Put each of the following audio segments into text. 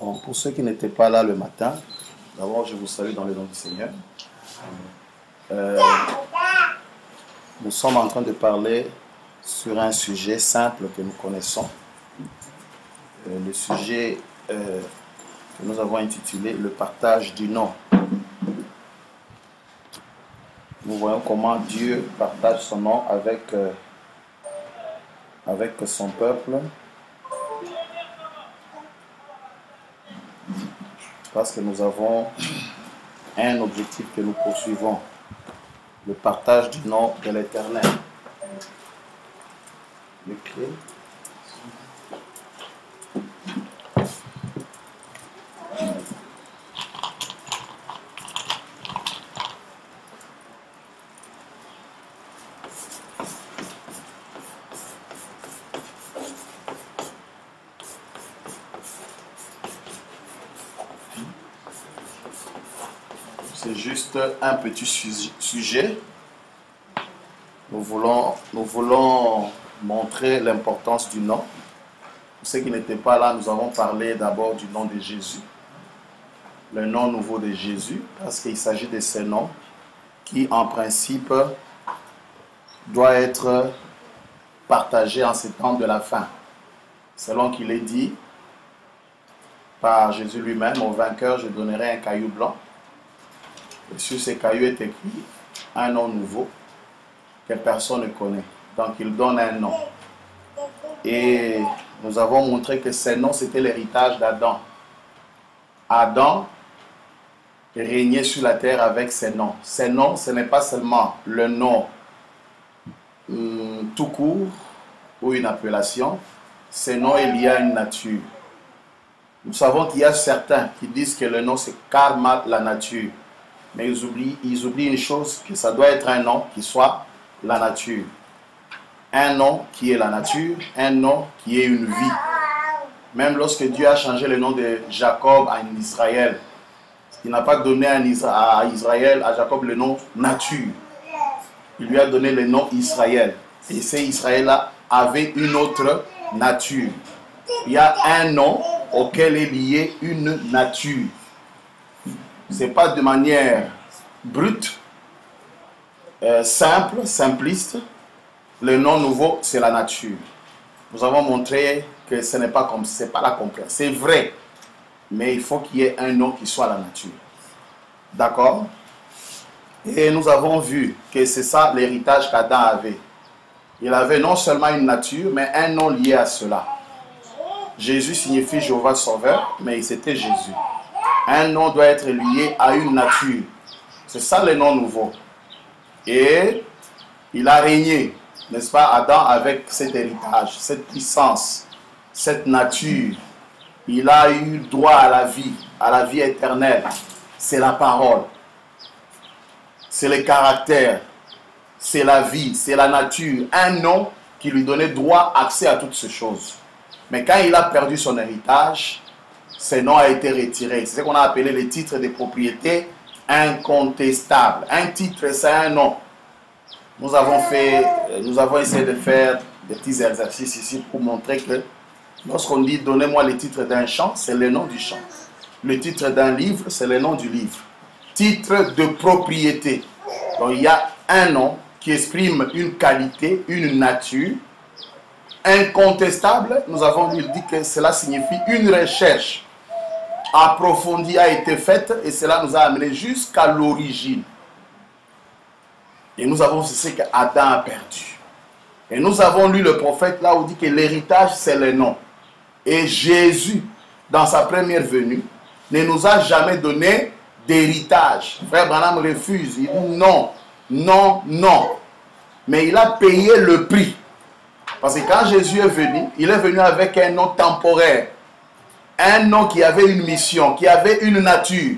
Bon, pour ceux qui n'étaient pas là le matin, d'abord je vous salue dans le nom du Seigneur. Nous sommes en train de parler sur un sujet simple que nous connaissons. Le sujet que nous avons intitulé « Le partage du nom ». Nous voyons comment Dieu partage son nom avec son peuple. Parce que nous avons un objectif que nous poursuivons, le partage du nom de l'Éternel. Les clés. C'est juste un petit sujet. Nous voulons montrer l'importance du nom. Pour ceux qui n'étaient pas là, nous avons parlé d'abord du nom de Jésus. Le nom nouveau de Jésus, parce qu'il s'agit de ce nom qui, en principe, doit être partagé en ces temps de la fin. Selon qu'il est dit par Jésus lui-même, au vainqueur, je donnerai un caillou blanc. Et sur ces cailloux est écrit un nom nouveau que personne ne connaît. Donc il donne un nom. Et nous avons montré que ce nom, c'était l'héritage d'Adam. Adam régnait sur la terre avec ses noms. Ces noms, ce n'est pas seulement le nom tout court ou une appellation. Ces noms, il y a une nature. Nous savons qu'il y a certains qui disent que le nom, c'est karma, la nature. Mais ils oublient une chose, que ça doit être un nom qui soit la nature. Un nom qui est la nature, un nom qui est une vie. Même lorsque Dieu a changé le nom de Jacob en Israël, il n'a pas donné à Israël, à Jacob, le nom nature. Il lui a donné le nom Israël. Et ce Israël-là avait une autre nature. Il y a un nom auquel est liée une nature. Ce n'est pas de manière brute, simple, simpliste. Le nom nouveau, c'est la nature. Nous avons montré que ce n'est pas comme c'est pas la compréhension. C'est vrai, mais il faut qu'il y ait un nom qui soit la nature. D'accord? Et nous avons vu que c'est ça l'héritage qu'Adam avait. Il avait non seulement une nature, mais un nom lié à cela. Jésus signifie Jéhovah Sauveur, mais c'était Jésus. Un nom doit être lié à une nature. C'est ça le nom nouveau. Et il a régné, n'est-ce pas, Adam, avec cet héritage, cette puissance, cette nature. Il a eu droit à la vie éternelle. C'est la parole. C'est le caractère. C'est la vie, c'est la nature. Un nom qui lui donnait droit, accès à toutes ces choses. Mais quand il a perdu son héritage, ce nom a été retiré. C'est ce qu'on a appelé le titre de propriété incontestable. Un titre, c'est un nom. Nous avons essayé de faire des petits exercices ici pour montrer que lorsqu'on dit « donnez-moi le titre d'un chant », c'est le nom du chant. Le titre d'un livre, c'est le nom du livre. Titre de propriété. Donc il y a un nom qui exprime une qualité, une nature. Incontestable, nous avons dit que cela signifie une recherche approfondie a été faite et cela nous a amené jusqu'à l'origine. Et nous avons vu ce qu'Adam a perdu. Et nous avons lu le prophète là où il dit que l'héritage c'est le nom. Et Jésus, dans sa première venue, ne nous a jamais donné d'héritage. Frère Branham refuse, il dit non, non, non. Mais il a payé le prix. Parce que quand Jésus est venu, il est venu avec un nom temporaire. Un nom qui avait une mission, qui avait une nature.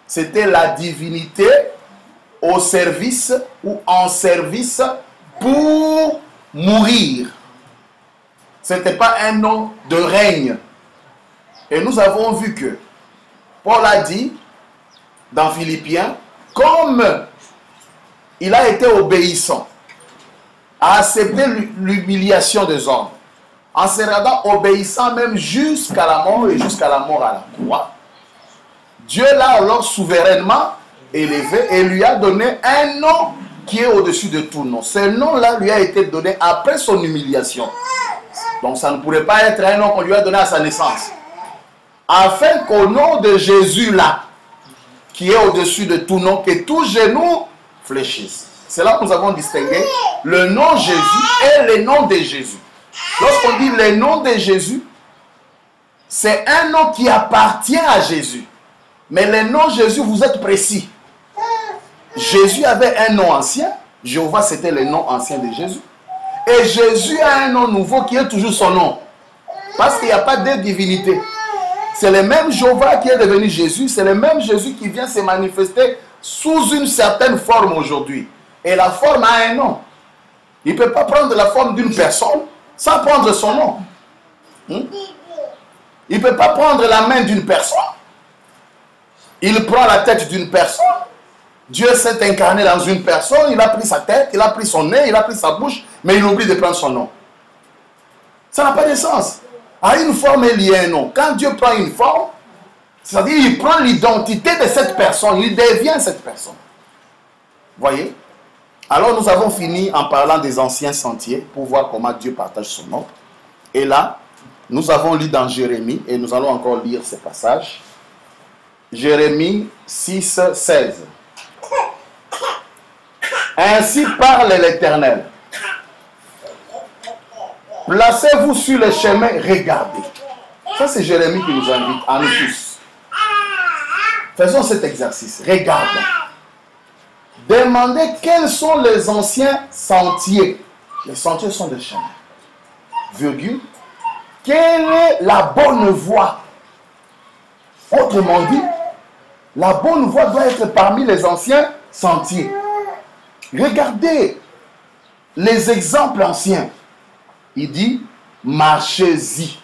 C'était la divinité au service ou en service pour mourir. Ce n'était pas un nom de règne. Et nous avons vu que Paul a dit dans Philippiens, comme il a été obéissant, a accepté l'humiliation des hommes. en se rendant obéissant même jusqu'à la mort et jusqu'à la mort à la croix. Dieu l'a alors souverainement élevé et lui a donné un nom qui est au-dessus de tout nom. Ce nom-là lui a été donné après son humiliation. Donc ça ne pourrait pas être un nom qu'on lui a donné à sa naissance. Afin qu'au nom de Jésus-là, qui est au-dessus de tout nom, que tout genou fléchisse. C'est là que nous avons distingué le nom Jésus et le nom de Jésus. Lorsqu'on dit le nom de Jésus, c'est un nom qui appartient à Jésus. Mais le nom Jésus, vous êtes précis. Jésus avait un nom ancien. Jéhovah, c'était le nom ancien de Jésus. Et Jésus a un nom nouveau qui est toujours son nom. Parce qu'il n'y a pas de divinité. C'est le même Jéhovah qui est devenu Jésus. C'est le même Jésus qui vient se manifester sous une certaine forme aujourd'hui. Et la forme a un nom. Il ne peut pas prendre la forme d'une personne sans prendre son nom. Il ne peut pas prendre la main d'une personne. Il prend la tête d'une personne. Dieu s'est incarné dans une personne. Il a pris sa tête, il a pris son nez, il a pris sa bouche, mais il oublie de prendre son nom. Ça n'a pas de sens. À une forme, il y a un nom. Quand Dieu prend une forme, c'est-à-dire qu'il prend l'identité de cette personne. Il devient cette personne. Voyez? Alors nous avons fini en parlant des anciens sentiers pour voir comment Dieu partage son nom. Et là, nous avons lu dans Jérémie, et nous allons encore lire ce passage. Jérémie 6, 16. Ainsi parle l'Éternel. Placez-vous sur le chemin, regardez. Ça, c'est Jérémie qui nous invite, à nous tous. Faisons cet exercice. Regardons. Demandez quels sont les anciens sentiers. Les sentiers sont des chemins. Virgule. Quelle est la bonne voie? Autrement dit, la bonne voie doit être parmi les anciens sentiers. Regardez les exemples anciens. Il dit, marchez-y.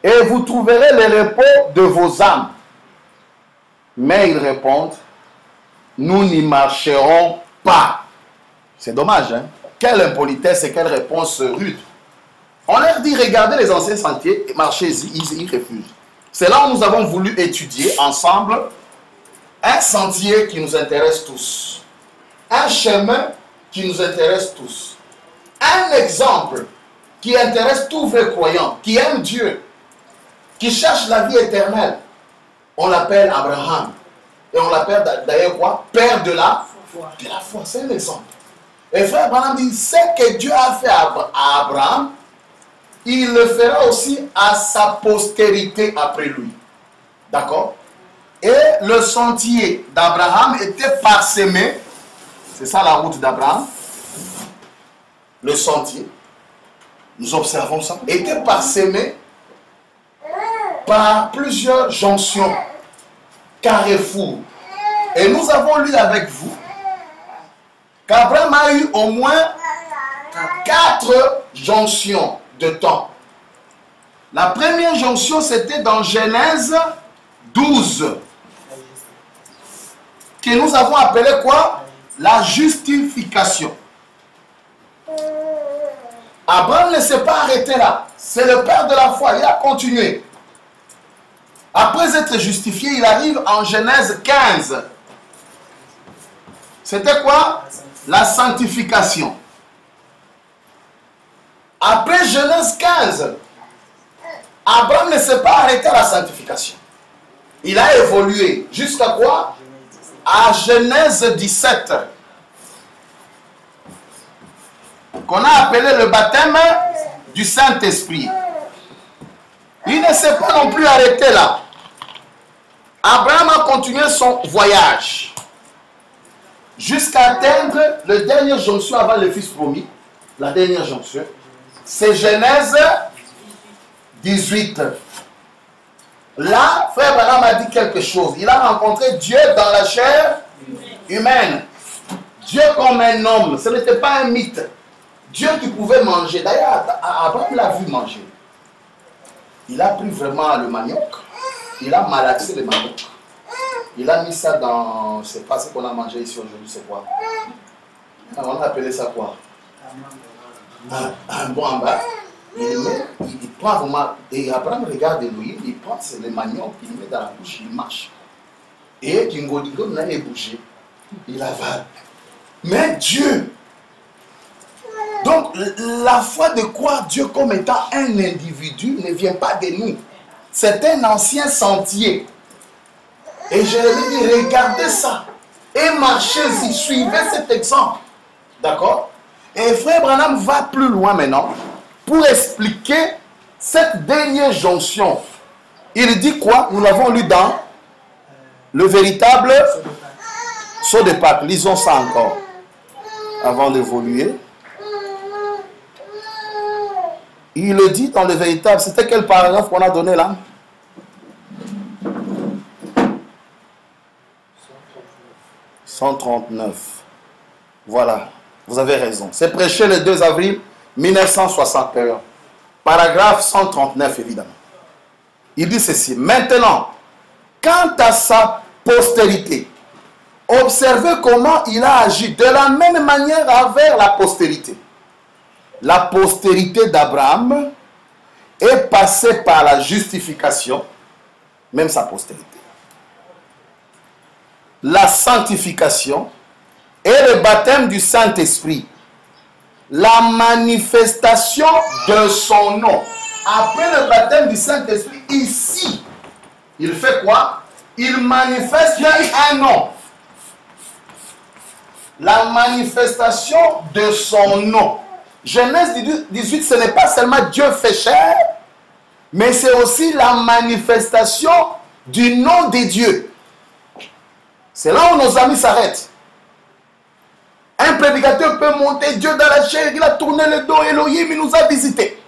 Et vous trouverez le repos de vos âmes. Mais ils répondent, nous n'y marcherons pas. C'est dommage, hein? Quelle impolitesse et quelle réponse rude. On leur dit, regardez les anciens sentiers, marchez-y, ils refusent. C'est là où nous avons voulu étudier ensemble un sentier qui nous intéresse tous. Un chemin qui nous intéresse tous. Un exemple qui intéresse tous les croyants, qui aiment Dieu, qui cherche la vie éternelle. On l'appelle Abraham. Et on l'appelle d'ailleurs quoi? Père de la foi. C'est un exemple. Et frère Abraham dit, ce que Dieu a fait à Abraham, il le fera aussi à sa postérité après lui. D'accord? Et le sentier d'Abraham était parsemé. C'est ça la route d'Abraham. Le sentier, nous observons ça, était parsemé par plusieurs jonctions, carrefours. Et nous avons lu avec vous qu'Abraham a eu au moins 4 jonctions de temps. La première jonction, c'était dans Genèse 12, que nous avons appelé quoi? La justification. Abraham ne s'est pas arrêté là. C'est le père de la foi. Il a continué. Après être justifié, il arrive en Genèse 15. C'était quoi? La sanctification. Après Genèse 15, Abraham ne s'est pas arrêté à la sanctification. Il a évolué. Jusqu'à quoi? À Genèse 17. Qu'on a appelé le baptême du Saint-Esprit. Il ne s'est pas non plus arrêté là. Abraham a continué son voyage jusqu'à atteindre le dernier jonction avant le fils promis. La dernière jonction, c'est Genèse 18. Là, frère Abraham a dit quelque chose. Il a rencontré Dieu dans la chair humaine. Dieu comme un homme. Ce n'était pas un mythe. Dieu qui pouvait manger. D'ailleurs, Abraham l'a vu manger. Il a pris vraiment le manioc. Il a malaxé le manioc. Il a mis ça dans... C'est pas ce qu'on a mangé ici aujourd'hui, c'est quoi? On a appelé ça quoi? Un bon en bas. il prend vraiment, et Abraham regarde Elohim, il prend le manioc, il le met dans la bouche, il marche. Et Kingodigo n'a pas bougé, il avale. Mais Dieu, donc la foi de croire Dieu comme étant un individu ne vient pas de nous. C'est un ancien sentier. Et je lui dis, regardez ça. Et marchez-y, suivez cet exemple. D'accord? Et frère Branham va plus loin maintenant pour expliquer cette dernière jonction. Il dit quoi? Nous l'avons lu dans le véritable saut de Pâques. Lisons ça encore avant d'évoluer. Il le dit dans le véritable. C'était quel paragraphe qu'on a donné là? 139. Voilà, vous avez raison. C'est prêché le 2 avril 1961. Paragraphe 139, évidemment. Il dit ceci. Maintenant, quant à sa postérité, observez comment il a agi de la même manière envers la postérité. La postérité d'Abraham est passée par la justification, même sa postérité, la sanctification et le baptême du Saint-Esprit, la manifestation de son nom. Après le baptême du Saint-Esprit, ici, il fait quoi? Il manifeste un nom. La manifestation de son nom. Genèse 18, ce n'est pas seulement Dieu fait chair, mais c'est aussi la manifestation du nom de Dieu. C'est là où nos amis s'arrêtent. Un prédicateur peut monter Dieu dans la chair, il a tourné le dos, Elohim, il nous a visités.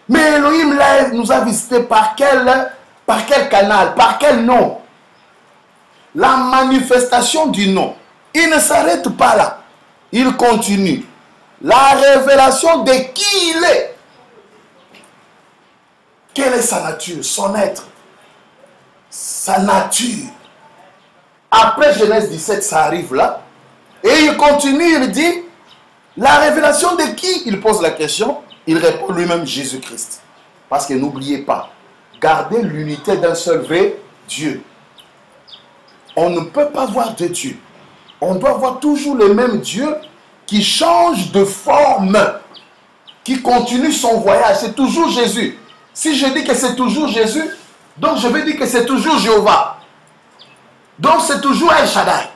Mais Elohim là, nous a visités par quel canal, par quel nom? La manifestation du nom. Il ne s'arrête pas là. Il continue. La révélation de qui il est. Quelle est sa nature, son être, sa nature. Après Genèse 17, ça arrive là. Et il continue, il dit, la révélation de qui? Il pose la question, il répond lui-même Jésus-Christ. Parce que n'oubliez pas, gardez l'unité d'un seul vrai Dieu. On ne peut pas voir de Dieu. On doit voir toujours le même Dieu qui change de forme, qui continue son voyage. C'est toujours Jésus. Si je dis que c'est toujours Jésus, donc je vais dire que c'est toujours Jéhovah. Donc c'est toujours El Shaddai.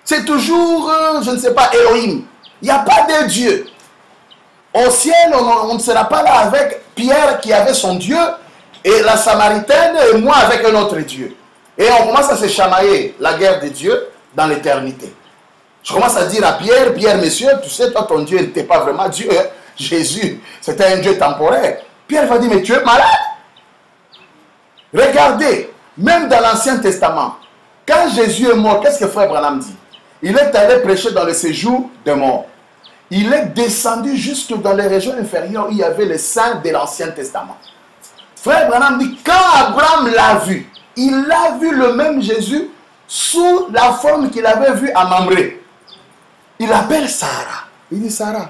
C'est toujours, je ne sais pas, Elohim. Il n'y a pas de Dieu. Au ciel, on ne sera pas là avec Pierre qui avait son Dieu, et la Samaritaine, et moi avec un autre Dieu. Et on commence à se chamailler la guerre de Dieu dans l'éternité. Je commence à dire à Pierre, Pierre, monsieur, tu sais, toi, ton Dieu n'était pas vraiment Dieu. Hein? Jésus, c'était un Dieu temporaire. Pierre va dire, mais tu es malade. Regardez, même dans l'Ancien Testament, quand Jésus est mort, qu'est-ce que frère Branham dit? Il est allé prêcher dans le séjour des morts. Il est descendu jusque dans les régions inférieures où il y avait les saints de l'Ancien Testament. Frère Branham dit, quand Abraham l'a vu, il a vu le même Jésus sous la forme qu'il avait vue à Mamré. Il appelle Sarah. Il dit, Sarah,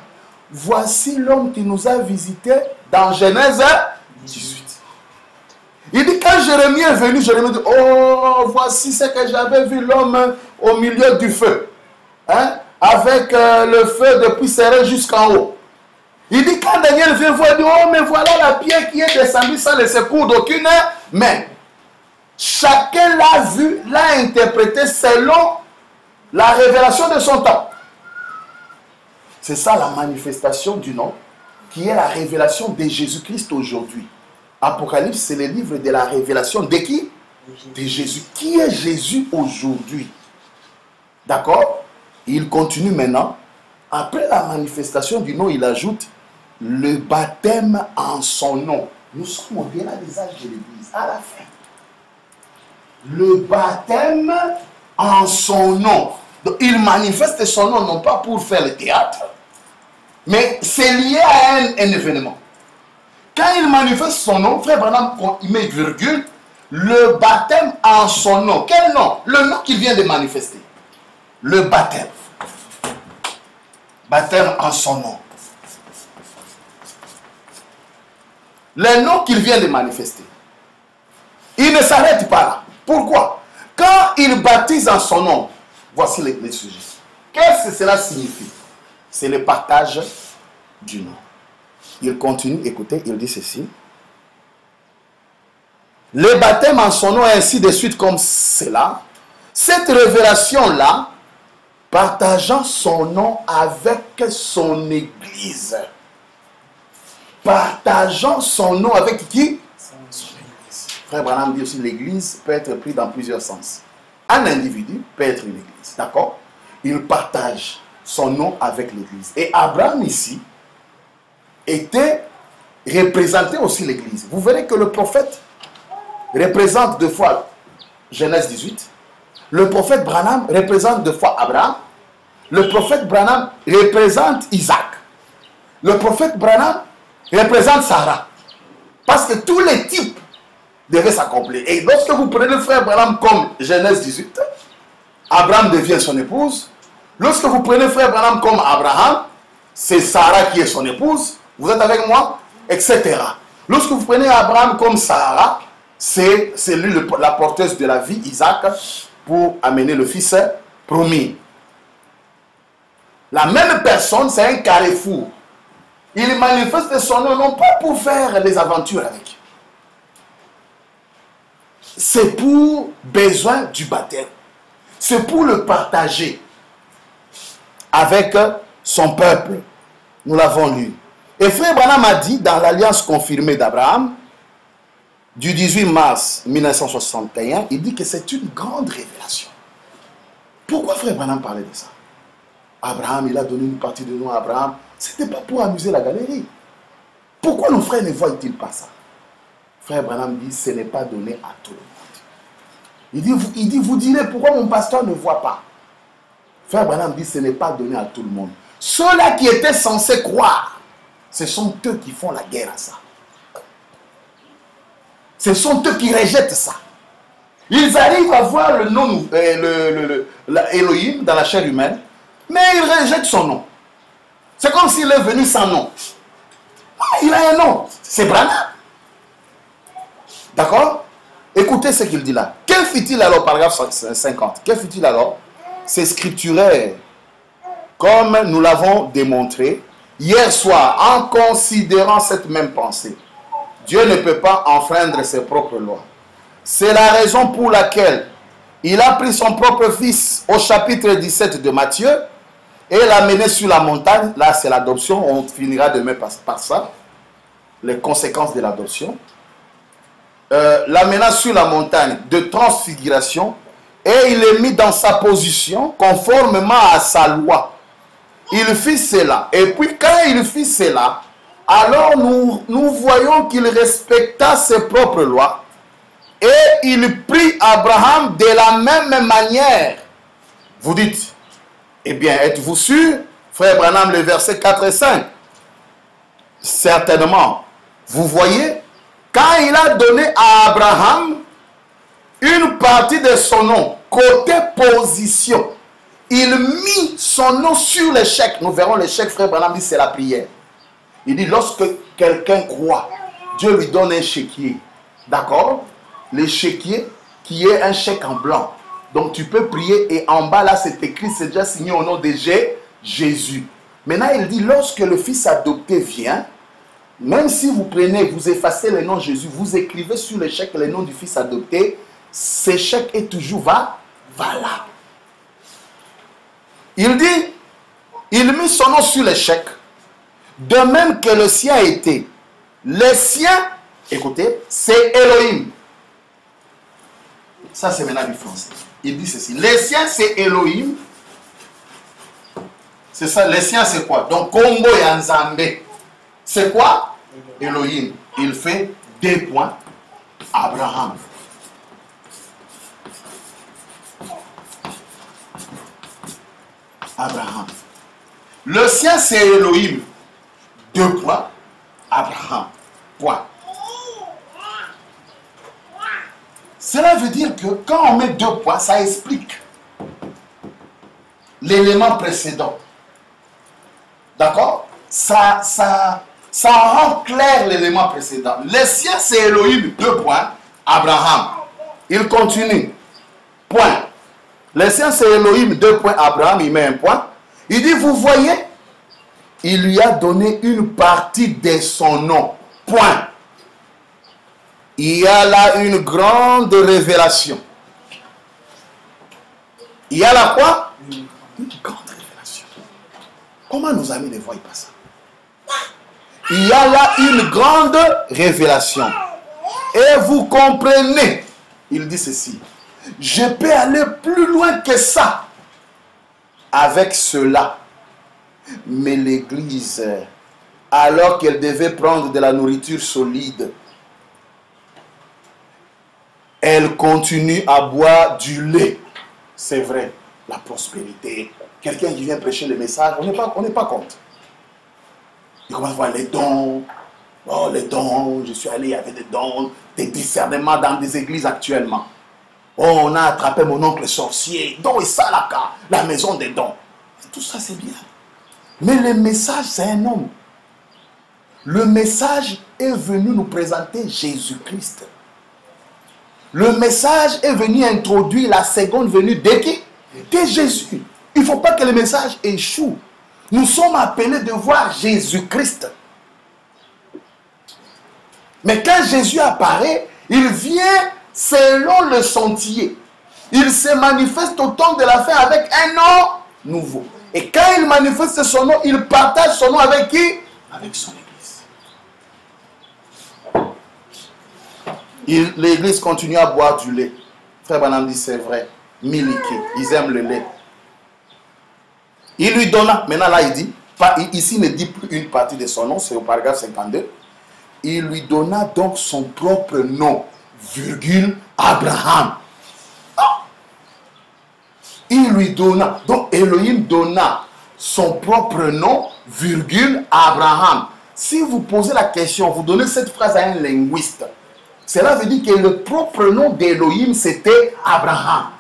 voici l'homme qui nous a visités dans Genèse 18. Il dit, quand Jérémie est venu, Jérémie dit, oh, voici ce que j'avais vu l'homme au milieu du feu. Hein? Avec le feu depuis serré jusqu'en haut. Il dit, quand Daniel vient voir, il dit, oh, mais voilà la pierre qui est descendue sans le secours d'aucune main. Chacun l'a vu, l'a interprété selon la révélation de son temps. C'est ça la manifestation du nom, qui est la révélation de Jésus-Christ aujourd'hui. Apocalypse, c'est le livre de la révélation de qui? De Jésus. Qui est Jésus aujourd'hui? D'accord? Il continue maintenant. Après la manifestation du nom, il ajoute le baptême en son nom. Nous sommes au-delà des âges de l'Église, à la fin. Le baptême en son nom. Donc, il manifeste son nom, non pas pour faire le théâtre, mais c'est lié à un événement. Quand il manifeste son nom, frère Branham, il met virgule, le baptême en son nom. Quel nom? Le nom qu'il vient de manifester. Le baptême. Baptême en son nom. les noms qu'il vient de manifester. Il ne s'arrête pas là. Pourquoi? Quand il baptise en son nom, voici les sujets. Qu'est-ce que cela signifie? C'est le partage du nom. Il continue, écoutez, il dit ceci. Le baptême en son nom, ainsi de suite comme cela. Cette révélation-là, partageant son nom avec son Église. Partageant son nom avec qui? Son Église. Frère Branham dit aussi l'Église peut être prise dans plusieurs sens. Un individu peut être une Église. D'accord? Il partage son nom avec l'Église. Et Abraham ici était représenté aussi l'Église. Vous verrez que le prophète représente deux fois Genèse 18. Le prophète Branham représente deux fois Abraham. Le prophète Branham représente Isaac. Le prophète Branham représente Sarah. Parce que tous les types devaient s'accomplir. Et lorsque vous prenez le frère Branham comme Genèse 18, Abraham devient son épouse. Lorsque vous prenez le frère Branham comme Abraham, c'est Sarah qui est son épouse. Vous êtes avec moi? Etc. Lorsque vous prenez Abraham comme Sarah, c'est lui la porteuse de la vie, Isaac, pour amener le fils promis. La même personne, c'est un carrefour. Il manifeste son nom non pas pour faire les aventures avec. C'est pour besoin du baptême. C'est pour le partager avec son peuple. Nous l'avons lu. Et frère Branham a dit dans l'alliance confirmée d'Abraham, du 18 mars 1961, il dit que c'est une grande révélation. Pourquoi frère Branham parlait de ça? Abraham, il a donné une partie de nous à Abraham. Ce n'était pas pour amuser la galerie. Pourquoi nos frères ne voient-ils pas ça? Frère Branham dit, ce n'est pas donné à tout le monde. Il dit, vous direz, pourquoi mon pasteur ne voit pas? Frère Branham dit, ce n'est pas donné à tout le monde. Ceux-là qui étaient censés croire, ce sont eux qui font la guerre à ça. Ce sont eux qui rejettent ça. Ils arrivent à voir le nom, Elohim dans la chair humaine, mais ils rejettent son nom. C'est comme s'il est venu sans nom. Il a un nom, c'est Branham. D'accord? Écoutez ce qu'il dit là. Que fit-il alors, paragraphe 50? Que fit-il alors? C'est scripturaire, comme nous l'avons démontré hier soir, en considérant cette même pensée. Dieu ne peut pas enfreindre ses propres lois. C'est la raison pour laquelle il a pris son propre fils au chapitre 17 de Matthieu et l'a mené sur la montagne. Là, c'est l'adoption. On finira demain par ça. Les conséquences de l'adoption. L'amena sur la montagne de transfiguration et il est mis dans sa position conformément à sa loi. Il fit cela. Et puis quand il fit cela, alors nous voyons qu'il respecta ses propres lois et il prit Abraham de la même manière. Vous dites, eh bien, êtes-vous sûr, frère Branham, le verset 4 et 5? Certainement. Vous voyez, quand il a donné à Abraham une partie de son nom, côté position, il mit son nom sur le chèque. Nous verrons le chèque, frère Branham dit, c'est la prière. Il dit, lorsque quelqu'un croit, Dieu lui donne un chéquier. D'accord? Le chéquier qui est un chèque en blanc. Donc tu peux prier et en bas là c'est écrit, c'est déjà signé au nom de Jésus. Maintenant il dit, lorsque le fils adopté vient, même si vous prenez, vous effacez le nom de Jésus, vous écrivez sur le chèque le nom du fils adopté, ce chèque est toujours valable. Il dit, il mit son nom sur le chèque, de même que le sien a été. Le sien, écoutez, c'est Elohim. Ça, c'est maintenant du français. Il dit ceci. Le sien, c'est Elohim. C'est ça, le sien, c'est quoi? Donc, Congo et Nzambe. C'est quoi? Elohim. Il fait 2 points. Abraham. Abraham. Le sien, c'est Elohim. 2 points. Abraham. Point. Cela veut dire que quand on met 2 points, ça explique l'élément précédent. D'accord? Ça Ça rend clair l'élément précédent. Les siens, c'est Elohim, 2 points. Abraham. Il continue. Point. Les siens, c'est Elohim, 2 points. Abraham, il met un point. Il dit, vous voyez, il lui a donné une partie de son nom. Point. Il y a là une grande révélation. Il y a là quoi? Une grande révélation. Comment nos amis ne voient pas ça? Il y a là une grande révélation. Et vous comprenez, il dit ceci, je peux aller plus loin que ça avec cela. Mais l'Église, alors qu'elle devait prendre de la nourriture solide, elle continue à boire du lait. C'est vrai, la prospérité. Quelqu'un qui vient prêcher le message, on n'est pas contre. Il commence à voir les dons. Oh, les dons, je suis allé, il y avait des dons, des discernements dans des églises actuellement. Oh, on a attrapé mon oncle sorcier. Don et Salaka, la maison des dons. Tout ça, c'est bien. Mais le message, c'est un homme. Le message est venu nous présenter Jésus-Christ. Le message est venu introduire la seconde venue de qui? De Jésus. Il ne faut pas que le message échoue. Nous sommes appelés de voir Jésus-Christ. Mais quand Jésus apparaît, il vient selon le sentier. Il se manifeste au temps de la fin avec un nom nouveau. Et quand il manifeste son nom, il partage son nom avec qui? Avec son Église. L'Église continue à boire du lait. Frère Branham dit c'est vrai. Miliki, ils aiment le lait. Il lui donna, maintenant là il dit, ici il ne dit plus une partie de son nom, c'est au paragraphe 52. Il lui donna donc son propre nom, virgule, Abraham. Ah! Il lui donna, donc Elohim donna son propre nom, virgule, Abraham. Si vous posez la question, vous donnez cette phrase à un linguiste, cela veut dire que le propre nom d'Elohim c'était Abraham.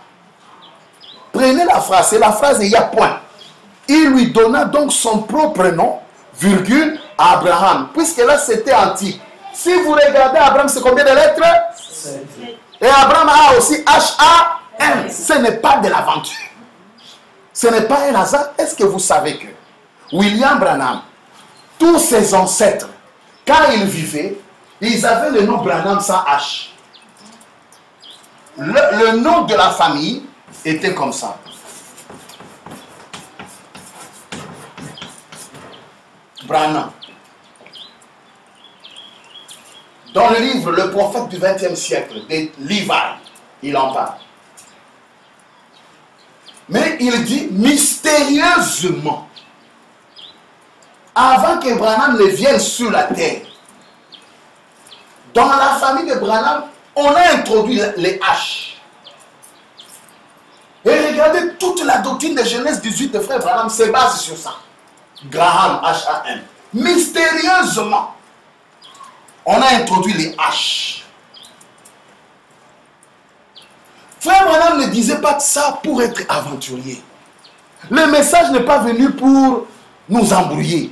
Prenez la phrase, c'est la phrase et il y a point. Il lui donna donc son propre nom, virgule, Abraham. Puisque là, c'était antique. Si vous regardez Abraham, c'est combien de lettres? 7. Et Abraham a aussi H-A-M. Ce n'est pas de l'aventure. Ce n'est pas un hasard. Est-ce que vous savez que William Branham, tous ses ancêtres, quand ils vivaient, ils avaient le nom Branham sans H. Le nom de la famille était comme ça. Branham. Dans le livre Le prophète du XXe siècle, de Levi, il en parle. Mais il dit mystérieusement, avant que Branham ne vienne sur la terre, dans la famille de Branham, on a introduit les H. Et regardez, toute la doctrine de Genèse 18 de frère Branham se base sur ça. Graham, H-A-M. Mystérieusement, on a introduit les H. Frère Branham ne disait pas ça pour être aventurier. Le message n'est pas venu pour nous embrouiller.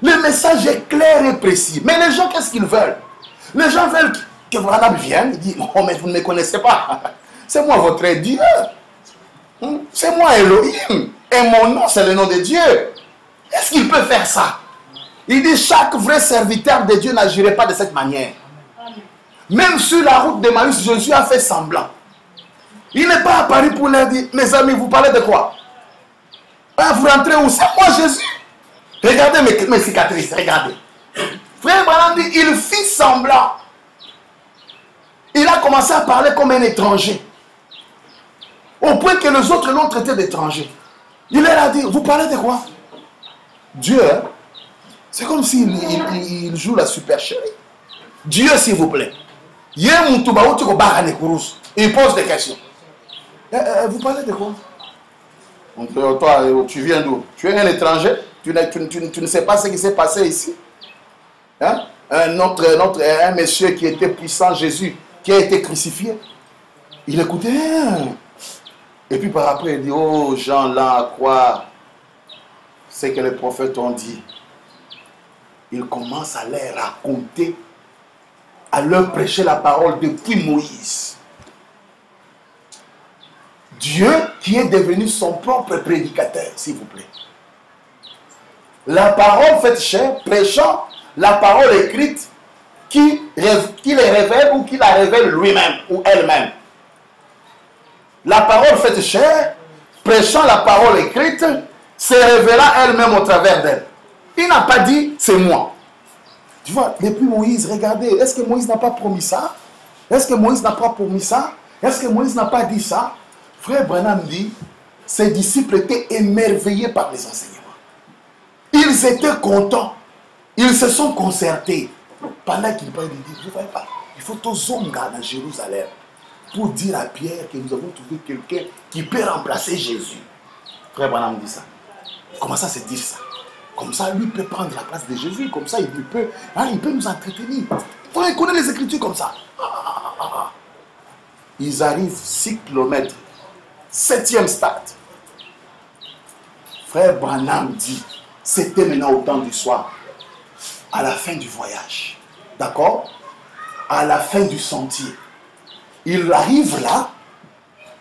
Le message est clair et précis. Mais les gens, qu'est-ce qu'ils veulent? Les gens veulent que Branham vienne et dise, oh mais vous ne me connaissez pas. C'est moi votre Dieu. C'est moi Elohim. Et mon nom, c'est le nom de Dieu. Est-ce qu'il peut faire ça? Il dit, chaque vrai serviteur de Dieu n'agirait pas de cette manière. Même sur la route d'Emmaüs, Jésus a fait semblant. Il n'est pas apparu pour leur dire, mes amis, vous parlez de quoi? Vous rentrez où? C'est moi Jésus. Regardez mes cicatrices, regardez. Frère Branham dit, il fit semblant. Il a commencé à parler comme un étranger. Au point que les autres l'ont traité d'étranger. Il leur a dit, vous parlez de quoi? Dieu, c'est comme s'il joue la super-chérie. Dieu, s'il vous plaît. Il pose des questions. Vous parlez de quoi? Toi, tu viens d'où? Tu es un étranger? Tu ne sais pas ce qui s'est passé ici? Hein? Un monsieur qui était puissant, Jésus, qui a été crucifié. Il écoutait. Et puis par après, il dit, oh, gens là, à croire ce que les prophètes ont dit. il commence à leur raconter, à leur prêcher la parole depuis Moïse. Dieu qui est devenu son propre prédicateur, s'il vous plaît. La parole faite chair, prêchant la parole écrite qui les révèle ou qui la révèle lui-même ou elle-même. La parole faite chair, prêchant la parole écrite, se révéla elle-même au travers d'elle. Il n'a pas dit, c'est moi. Tu vois, depuis Moïse, regardez, est-ce que Moïse n'a pas promis ça? Est-ce que Moïse n'a pas promis ça? Est-ce que Moïse n'a pas dit ça? Frère Branham dit, ses disciples étaient émerveillés par les enseignements. Ils étaient contents. Ils se sont concertés. Pendant qu'ils parlaient, ils disent, il faut tous hommes à Jérusalem pour dire à Pierre que nous avons trouvé quelqu'un qui peut remplacer Jésus. Frère Branham dit ça. Comment ça se dit ça? Comme ça, lui peut prendre la place de Jésus. Comme ça, il peut nous entretenir. Il connaît les Écritures comme ça. Ils arrivent 6 km. 7e stade. Frère Branham dit, c'était maintenant au temps du soir, à la fin du voyage. D'accord? À la fin du sentier. Il arrive là,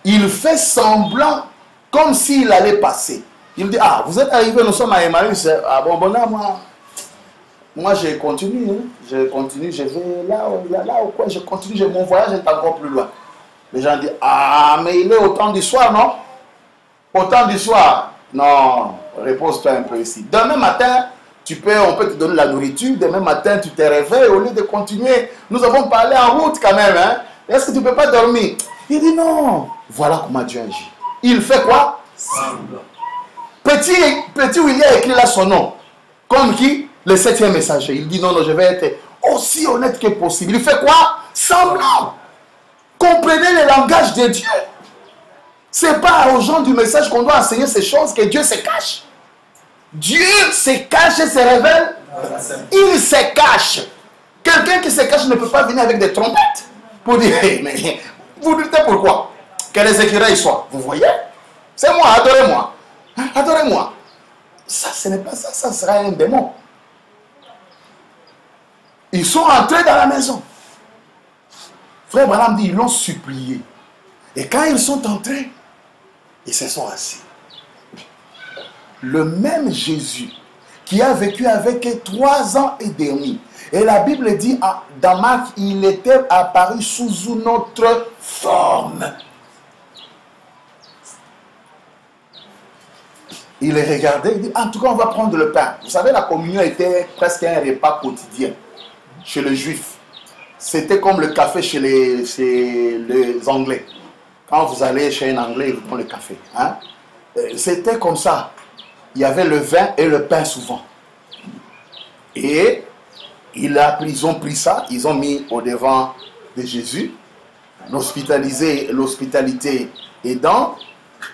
il fait semblant comme s'il allait passer. Il dit, ah, vous êtes arrivé, nous sommes à Emmaüs. Ah bon, là, moi je continue. Hein. Je continue, je vais là ou quoi, je continue, mon voyage est encore plus loin. Les gens disent, ah, mais il est au temps du soir, non? Au temps du soir. Non, repose-toi un peu ici. Demain matin, on peut te donner la nourriture. Demain matin, tu te réveilles au lieu de continuer. Nous avons parlé en route quand même. Hein? Est-ce que tu ne peux pas dormir? Il dit non. Voilà comment Dieu agit. Il fait quoi? Semblant. Petit William écrit là son nom. Comme qui? Le 7e messager. Il dit non, je vais être aussi honnête que possible. Il fait quoi? Semblant. Comprenez le langage de Dieu. Ce n'est pas aux gens du message qu'on doit enseigner ces choses que Dieu se cache. Dieu se cache et se révèle. Il se cache. Quelqu'un qui se cache ne peut pas venir avec des trompettes pour dire, hey, mais vous dites pourquoi? Que les écureuils soient. Vous voyez? C'est moi, adorez-moi. Adorez-moi. Ça, ce n'est pas ça, ça sera un démon. Ils sont entrés dans la maison. Frère Branham dit, ils l'ont supplié. Et quand ils sont entrés, ils se sont assis. Le même Jésus qui a vécu avec eux 3 ans et demi. Et la Bible dit, dans Marc, il était apparu sous une autre forme. Il les regardait, il dit, en tout cas, on va prendre le pain. Vous savez, la communion était presque un repas quotidien chez les Juifs. C'était comme le café chez les Anglais. Quand vous allez chez un Anglais, ils vous prennent le café. Hein? C'était comme ça. Il y avait le vin et le pain souvent. Et ils ont pris ça, ils ont mis au devant de Jésus. L'hospitalité aidant,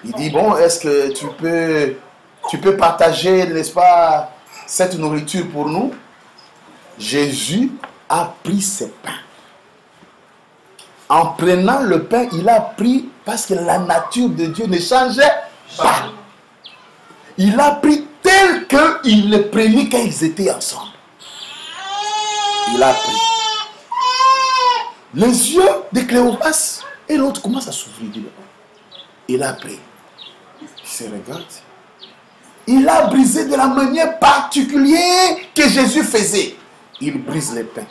il dit, bon, est-ce que tu peux partager, n'est-ce pas, cette nourriture pour nous? Jésus a pris ce pain. En prenant le pain, il a pris, parce que la nature de Dieu ne changeait pas. Il a pris tel qu'il le prenait quand ils étaient ensemble. Il a pris. Les yeux de Cléopas et l'autre commencent à s'ouvrir. Il a pris. Il se regarde. Il a brisé de la manière particulière que Jésus faisait. Il brise le pain.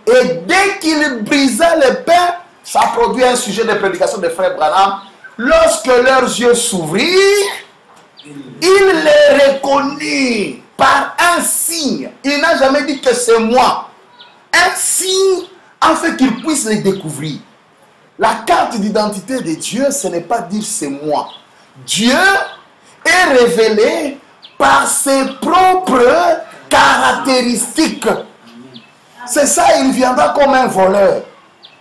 Et dès qu'il brisa le pain, ça produit un sujet de prédication de frère Branham. Lorsque leurs yeux s'ouvrirent, il les reconnut par un signe. Il n'a jamais dit que c'est moi. Un signe afin qu'ils puissent les découvrir. La carte d'identité de Dieu, ce n'est pas dire c'est moi. Dieu est révélé par ses propres caractéristiques. C'est ça, il viendra comme un voleur.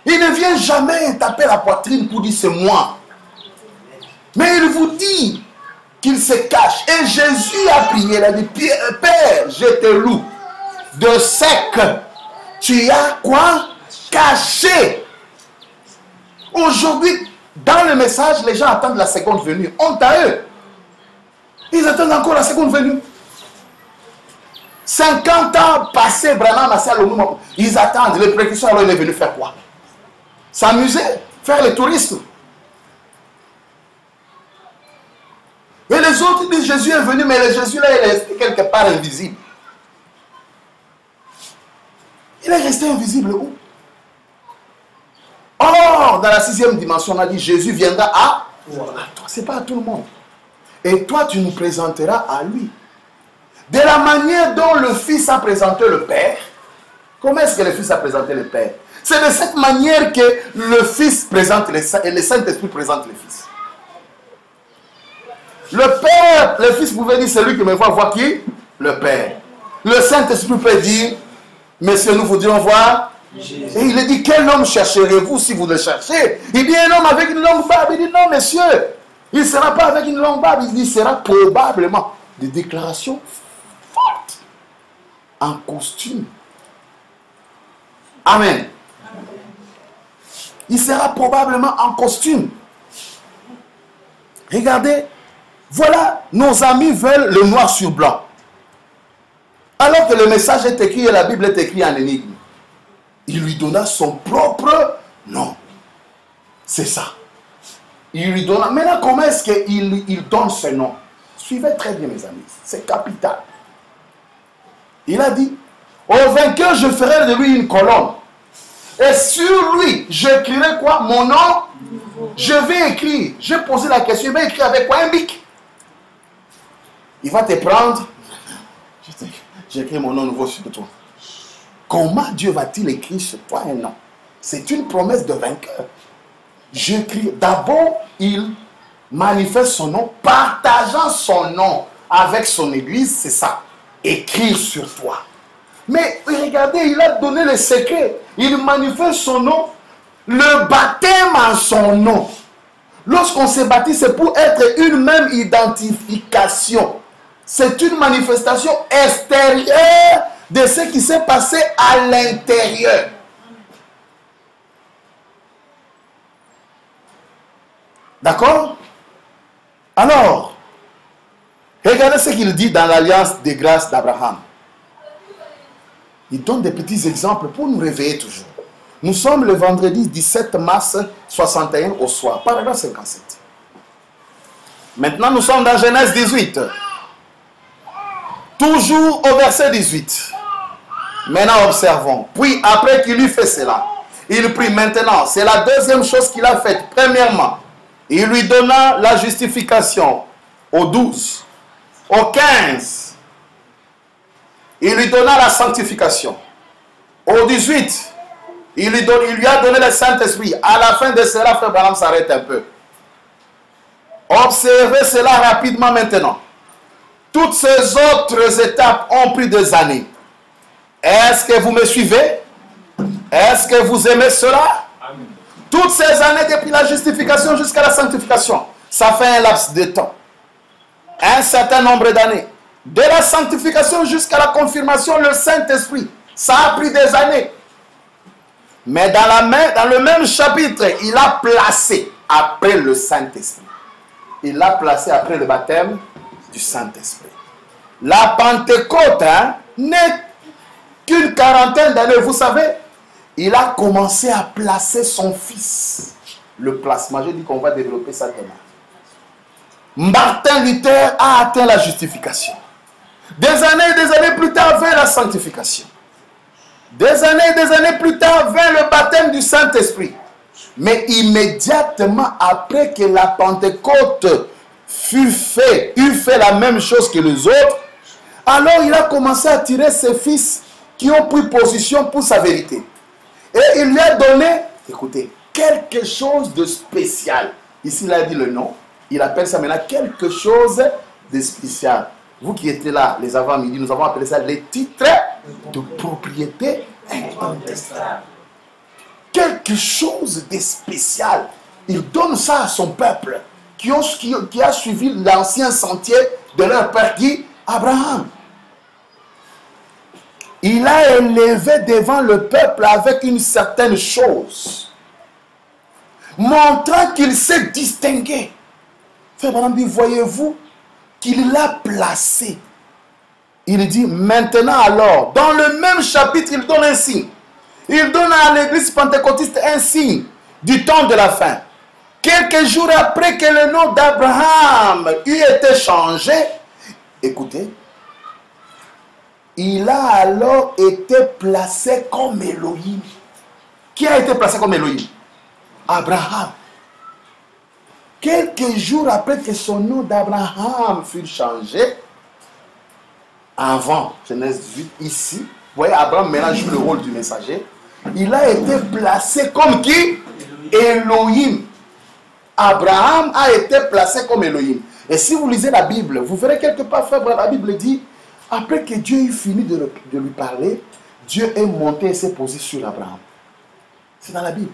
Il ne vient jamais taper la poitrine pour dire c'est moi. Mais il vous dit qu'il se cache. Et Jésus a prié, il a dit, Père, je te loue de ce que tu as quoi? Caché. Aujourd'hui, dans le message, les gens attendent la seconde venue. Honte à eux. Ils attendent encore la seconde venue. 50 ans passés, Branham a à l'Oumou. Ils attendent. Le précurseur, alors il est venu faire quoi? S'amuser, faire les touristes. Et les autres disent Jésus est venu, mais le Jésus là, il est resté quelque part invisible. Il est resté invisible où? Or, dans la 6e dimension, on a dit Jésus viendra à toi. Ce n'est pas à tout le monde. Et toi, tu nous présenteras à lui. De la manière dont le Fils a présenté le Père. Comment est-ce que le Fils a présenté le Père? C'est de cette manière que le Fils présente et le Saint-Esprit présente le Fils. Le Père, le Fils pouvait dire celui qui me voit, voir qui? Le Père. Le Saint-Esprit peut dire, messieurs, nous voudrions voir. Et il a dit, quel homme chercherez-vous si vous le cherchez? Il dit, un homme avec une longue barbe. Il dit, non, messieurs, il ne sera pas avec une longue barbe. Il dit, il sera probablement des déclarations fortes en costume. Amen. Il sera probablement en costume. Regardez, voilà, nos amis veulent le noir sur blanc. Alors que le message est écrit et la Bible est écrite en énigme. Il lui donna son propre nom. C'est ça. Il lui donna. Maintenant, comment est-ce qu'il donne ce nom? Suivez très bien, mes amis. C'est capital. Il a dit, au vainqueur, je ferai de lui une colonne. Et sur lui, j'écrirai quoi? Mon nom. Je vais écrire. Je vais poser la question. Il va écrire avec quoi? Un bic. Il va te prendre. J'écris mon nom nouveau sur toi. Comment Dieu va-t-il écrire sur toi un nom? C'est une promesse de vainqueur. J'écris. D'abord, il manifeste son nom, partageant son nom avec son église, c'est ça. Écrire sur toi. Mais regardez, il a donné le secret. Il manifeste son nom, le baptême en son nom. Lorsqu'on s'est baptisé, c'est pour être une même identification. C'est une manifestation extérieure de ce qui s'est passé à l'intérieur. D'accord? Alors, regardez ce qu'il dit dans l'alliance des grâces d'Abraham. Il donne des petits exemples pour nous réveiller toujours. Nous sommes le vendredi 17 mars 61 au soir, paragraphe 57. Maintenant, nous sommes dans Genèse 18. Toujours au verset 18. Maintenant, observons. Puis, après qu'il eut fait cela, il prit maintenant. C'est la deuxième chose qu'il a faite. Premièrement, il lui donna la justification au 12. Au 15, il lui donna la sanctification. Au 18, il lui a donné le Saint-Esprit. À la fin de cela, frère Branham s'arrête un peu. Observez cela rapidement maintenant. Toutes ces autres étapes ont pris des années. Est-ce que vous me suivez? Est-ce que vous aimez cela? Amen. Toutes ces années depuis la justification jusqu'à la sanctification, ça fait un laps de temps. Un certain nombre d'années. De la sanctification jusqu'à la confirmation, le Saint-Esprit, ça a pris des années. Mais dans le même chapitre, il a placé après le Saint-Esprit. Il l'a placé après le baptême du Saint-Esprit. La Pentecôte n'est qu'une quarantaine d'années. Vous savez, il a commencé à placer son fils. Le placement, je dis qu'on va développer ça demain. Martin Luther a atteint la justification. Des années plus tard vint la sanctification. Des années plus tard vint le baptême du Saint-Esprit. Mais immédiatement après que la Pentecôte eut fait la même chose que les autres, alors il a commencé à tirer ses fils qui ont pris position pour sa vérité. Et il lui a donné, écoutez, quelque chose de spécial. Ici, il a dit le nom. Il appelle ça maintenant quelque chose de spécial. Vous qui étiez là les avant-midi, nous avons appelé ça les titres de propriété incontestable. Quelque chose de spécial. Il donne ça à son peuple qui a suivi l'ancien sentier de leur père qui, Abraham. Il a élevé devant le peuple avec une certaine chose, montrant qu'il s'est distingué. Frère Branham dit, voyez-vous qu'il l'a placé Il dit, maintenant alors, dans le même chapitre, il donne un signe. Il donne à l'église pentecôtiste un signe du temps de la fin. Quelques jours après que le nom d'Abraham eut été changé, écoutez, il a alors été placé comme Elohim. Qui a été placé comme Elohim? Abraham. Quelques jours après que son nom d'Abraham fut changé, avant Genèse 18, ici, vous voyez, Abraham maintenant joue le rôle du messager. Il a été placé comme qui? Elohim. Abraham a été placé comme Elohim. Et si vous lisez la Bible, vous verrez quelque part, frère, la Bible dit, après que Dieu eut fini de lui parler, Dieu est monté et s'est posé sur Abraham. C'est dans la Bible.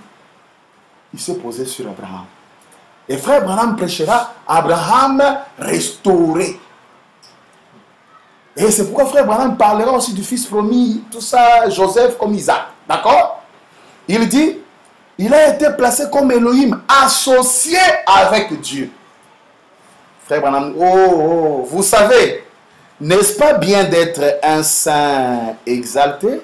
Il s'est posé sur Abraham. Et frère Branham prêchera Abraham restauré. Et c'est pourquoi frère Branham parlera aussi du fils promis, tout ça, Joseph comme Isaac. D'accord? Il dit, il a été placé comme Elohim, associé avec Dieu. Frère Branham, vous savez, n'est-ce pas bien d'être un saint exalté?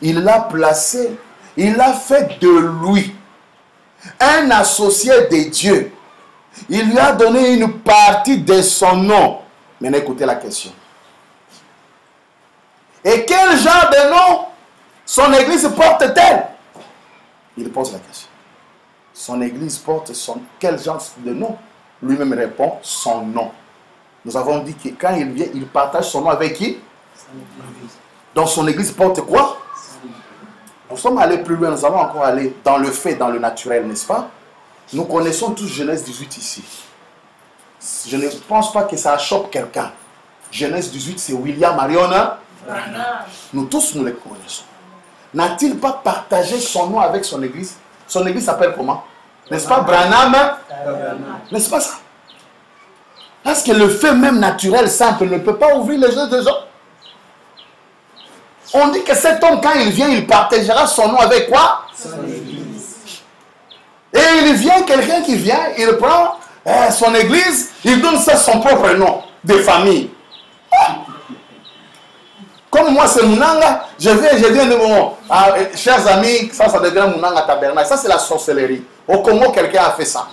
Il l'a placé, il l'a fait de lui un associé de Dieu. Il lui a donné une partie de son nom. Maintenant, écoutez la question. Et quel genre de nom son église porte-t-elle? Il pose la question. Son église porte quel genre de nom? Lui-même répond son nom. Nous avons dit que quand il vient, il partage son nom avec qui? Donc son église porte quoi? Nous sommes allés plus loin, nous allons encore aller dans le fait, dans le naturel, n'est-ce pas? Nous connaissons tous Genèse 18 ici. Je ne pense pas que ça choque quelqu'un. Genèse 18, c'est William Marion Branham. Nous tous, nous les connaissons. N'a-t-il pas partagé son nom avec son église? Son église s'appelle comment? N'est-ce pas Branham? N'est-ce pas ça? Parce que le fait même naturel, simple, ne peut pas ouvrir les yeux des gens. On dit que cet homme, quand il vient, il partagera son nom avec quoi? Son église. Et il vient, quelqu'un qui vient, il prend son église, il donne ça son propre nom de famille. Comme moi, c'est Mounanga, je viens de mon... chers amis, ça devient Mounanga Tabernacle. Ça, c'est la sorcellerie. Au Congo, quelqu'un a fait ça.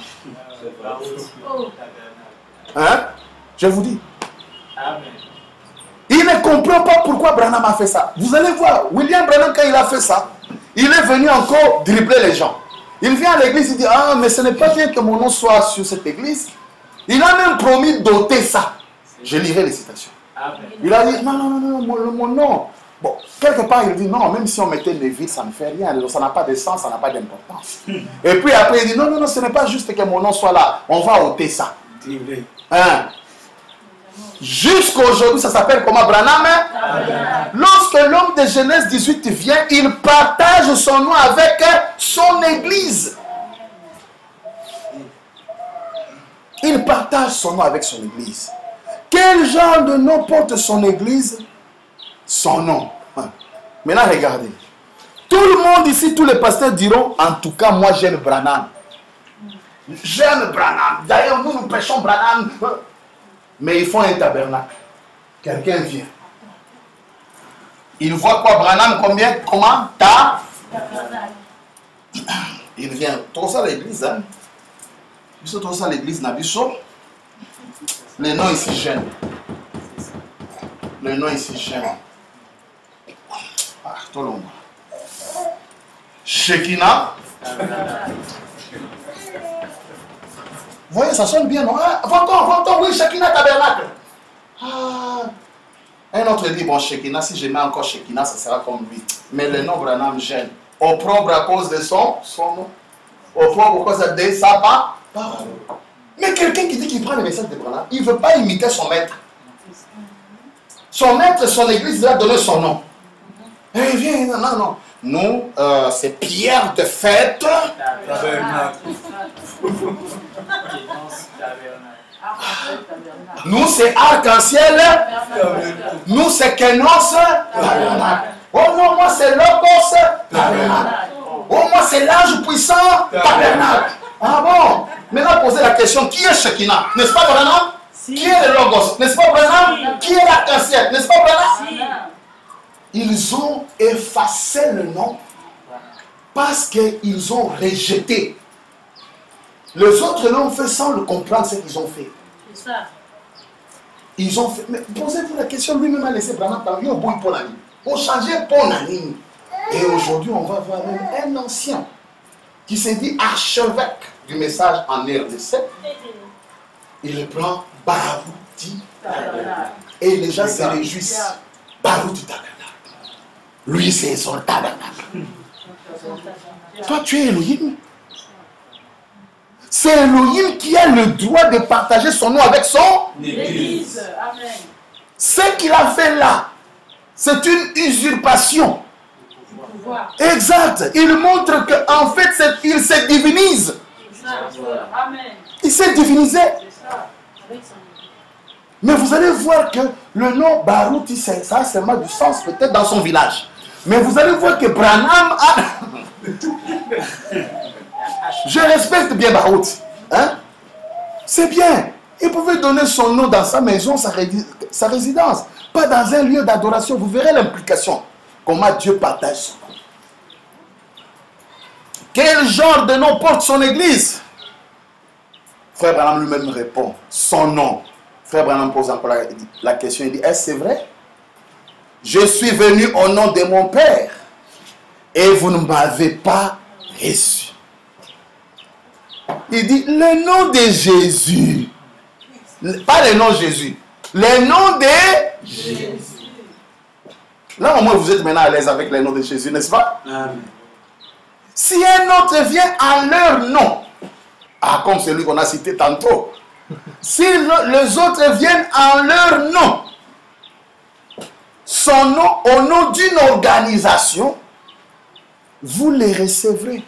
Hein? Je vous dis. Amen. Il ne comprend pas pourquoi Branham a fait ça. Vous allez voir, William Branham, quand il a fait ça, il est venu encore dribbler les gens. Il vient à l'église, il dit, ah, mais ce n'est pas bien que mon nom soit sur cette église. Il a même promis d'ôter ça. Je lirai les citations. Amen. Il a dit, non, mon nom. Bon, quelque part, il dit, non, même si on mettait Neville, ça ne fait rien. Ça n'a pas de sens, ça n'a pas d'importance. Et puis après, il dit, non, ce n'est pas juste que mon nom soit là. On va ôter ça. Hein? Jusqu'à aujourd'hui, ça s'appelle comment? Branham? Lorsque l'homme de Genèse 18 vient, il partage son nom avec son église. Il partage son nom avec son église. Quel genre de nom porte son église? Son nom. Maintenant, regardez. Tout le monde ici, tous les pasteurs diront, en tout cas, moi j'aime Branham. J'aime Branham. D'ailleurs, nous prêchons Branham. Mais il faut un tabernacle. Quelqu'un vient. Il voit quoi, Branham? Combien? Comment? Il vient. Tout ça l'église, hein? Tout ça l'église Nabiso. Le nom ici gêne. Le nom ici gêne. Ah, tout le monde. Shekinah. Vous voyez, ça sonne bien, non? Ah, Vanton, oui, Shekinah Tabernacle. Ah. Un autre dit, bon, Shekinah, si je mets encore Shekinah, ça sera comme lui. Mais le nom Branham gêne. Opprobre à cause de son nom. Opprobre à cause de sa parole. Mais quelqu'un qui dit qu'il prend le message de Branham, il ne veut pas imiter son maître. Son maître, son église, il a donné son nom. Et il vient, non. Nous, c'est pierre de fête. Nous, c'est arc-en-ciel. Nous, c'est Kenos. Oh non, moi, c'est Logos. Oh, moi, c'est l'ange puissant. Tabernacle. Ah bon? Maintenant, posez la question, qui est Shekinah? N'est-ce pas, Branham? Si. Qui est le Logos? N'est-ce pas Branham? Si. Qui est l'arc-en-ciel? N'est-ce pas Branham? Si. Ils ont effacé le nom parce qu'ils ont rejeté. Les autres l'ont fait sans le comprendre ce qu'ils ont fait. C'est ça. Ils ont fait. Mais posez-vous la question, lui-même a laissé Branham parler au bout pour la ligne. On changeait pour la ligne. Et aujourd'hui, on va voir même un ancien qui s'est dit archevêque du message en RDC. Il prend Barouti. Et les gens se réjouissent. Barouti Tabernacle. Lui, c'est son tabernacle. Toi, tu es Elohim. C'est Elohim qui a le droit de partager son nom avec son Église. Amen. Ce qu'il a fait là, c'est une usurpation. Exact. Il montre qu'en fait, il se divinise. Il s'est divinisé. Mais vous allez voir que le nom Barouti, ça a seulement du sens peut-être dans son village. Mais vous allez voir que Branham a... Je respecte bien Barouti. Hein? C'est bien. Il pouvait donner son nom dans sa maison, sa résidence. Pas dans un lieu d'adoration. Vous verrez l'implication. Comment Dieu partage son nom. Quel genre de nom porte son église? Frère Branham lui-même répond. Son nom. Frère Branham pose encore la question. Il dit, est-ce c'est vrai? Je suis venu au nom de mon Père et vous ne m'avez pas reçu. Il dit, le nom de Jésus. Pas le nom de Jésus. Le nom de Jésus. Là, au moins, vous êtes maintenant à l'aise avec le nom de Jésus, n'est-ce pas? Amen. Si un autre vient en leur nom, comme celui qu'on a cité tantôt, si les autres viennent en leur nom, son nom, au nom d'une organisation, vous les recevrez.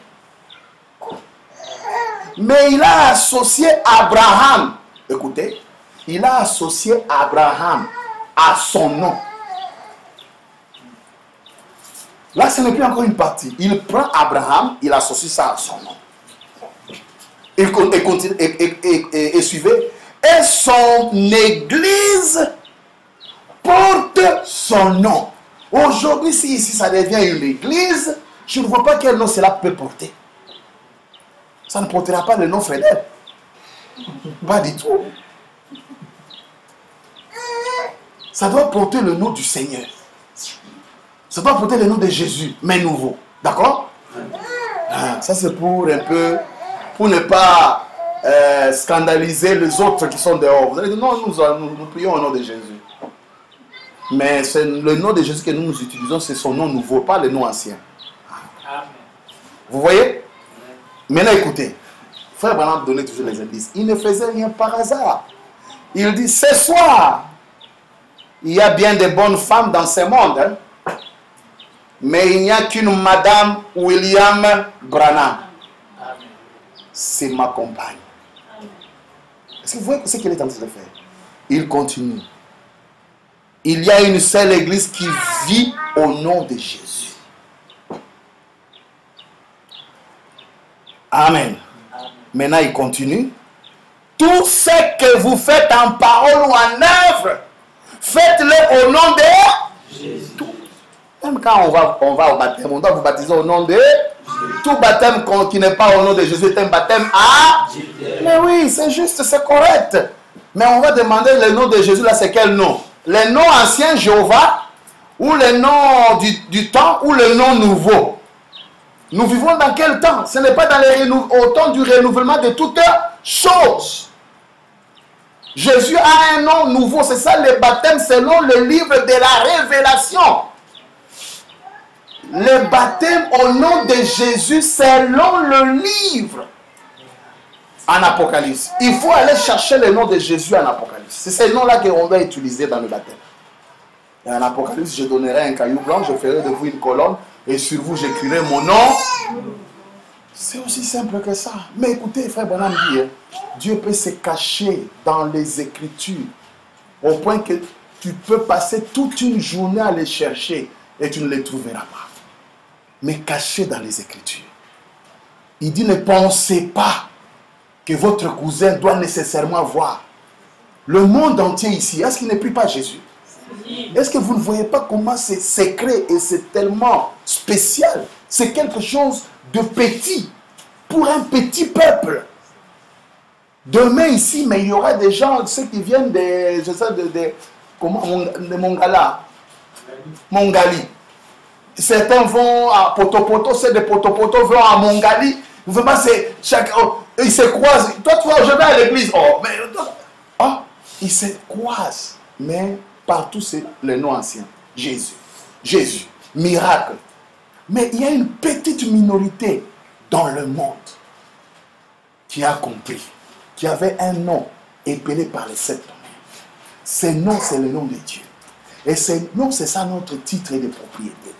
Mais il a associé Abraham, écoutez, il a associé Abraham à son nom. Là, ce n'est plus encore une partie. Il prend Abraham, il associe ça à son nom. Il continue, et suivez. Et son église porte son nom. Aujourd'hui, si ici ça devient une église, je ne vois pas quel nom cela peut porter. Ça ne portera pas le nom Frédéric. Pas du tout. Ça doit porter le nom du Seigneur. Ça doit porter le nom de Jésus, mais nouveau. D'accord? Ça c'est pour un peu, pour ne pas scandaliser les autres qui sont dehors. Vous allez dire, non, nous prions au nom de Jésus. Mais c'est le nom de Jésus que nous utilisons, c'est son nom nouveau, pas le nom ancien. Vous voyez? Maintenant écoutez, Frère Branham donnait toujours les indices. Il ne faisait rien par hasard. Il dit, ce soir, il y a bien de bonnes femmes dans ce monde, hein? Mais il n'y a qu'une Madame William Branham. C'est ma compagne. Est-ce que vous voyez ce qu'il est en train de faire? Il continue. Il y a une seule église qui vit au nom de Jésus. Amen. Maintenant, il continue. Tout ce que vous faites en parole ou en œuvre, faites-le au nom de Jésus. Même quand on va au baptême, on doit vous baptiser au nom de Jésus. Tout baptême qui n'est pas au nom de Jésus est un baptême à Jésus. Mais oui, c'est juste, c'est correct. Mais on va demander le nom de Jésus, là, c'est quel nom? Le nom ancien, Jéhovah, ou le nom du temps, ou le nom nouveau? Nous vivons dans quel temps? Ce n'est pas au temps du renouvellement de toutes choses. Jésus a un nom nouveau, c'est ça le baptême selon le livre de la Révélation. Le baptême au nom de Jésus selon le livre en Apocalypse. Il faut aller chercher le nom de Jésus en Apocalypse. C'est ce nom-là qu'on va utiliser dans le baptême. Et en Apocalypse, je donnerai un caillou blanc, je ferai de vous une colonne, et sur vous, j'écrirai mon nom. C'est aussi simple que ça. Mais écoutez, frère Branham dit, Dieu peut se cacher dans les Écritures, au point que tu peux passer toute une journée à les chercher, et tu ne les trouveras pas. Mais caché dans les Écritures. Il dit, ne pensez pas que votre cousin doit nécessairement voir Le monde entier ici, est-ce qu'il ne prie pas Jésus? Est-ce que vous ne voyez pas comment c'est secret et c'est tellement spécial? C'est quelque chose de petit pour un petit peuple. Demain ici, mais il y aura des gens, ceux qui viennent de Mongala, Mongali. Certains vont à Potopoto, ceux de Potopoto vont à Mongali. Vraiment, c'est ils se croisent. Toi, tu vois, je vais à l'église. Oh, mais ils se croisent. Mais partout, c'est le nom ancien. Jésus. Jésus. Miracle. Mais il y a une petite minorité dans le monde qui a compris, qui avait un nom épelé par les 7 tonnerres. Ce nom, c'est le nom de Dieu. Et ce nom, c'est ça notre titre de propriété.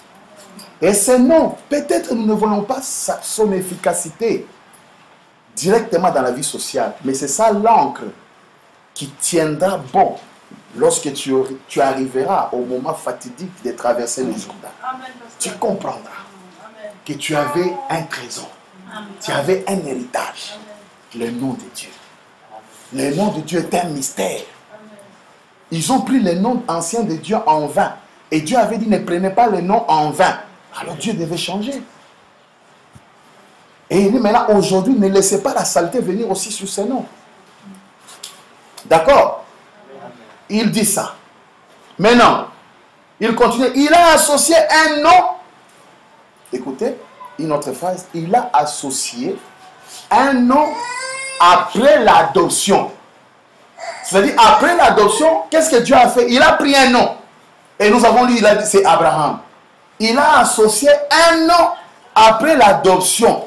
Et ce nom, peut-être nous ne voulons pas son efficacité directement dans la vie sociale, mais c'est ça l'encre qui tiendra bon lorsque tu arriveras au moment fatidique de traverser le Jourdain. Tu comprendras que tu avais un trésor, tu avais un héritage, le nom de Dieu. Le nom de Dieu est un mystère. Ils ont pris le nom ancien de Dieu en vain. Et Dieu avait dit, ne prenez pas le nom en vain. Alors Dieu devait changer. Et il dit maintenant, aujourd'hui, ne laissez pas la saleté venir aussi sur ce nom. D'accord? Il dit ça. Maintenant, il continue. Il a associé un nom. Écoutez, une autre phrase. Il a associé un nom après l'adoption. C'est-à-dire, après l'adoption, qu'est-ce que Dieu a fait? Il a pris un nom. Et nous avons lu, il a dit, c'est Abraham. Il a associé un nom après l'adoption.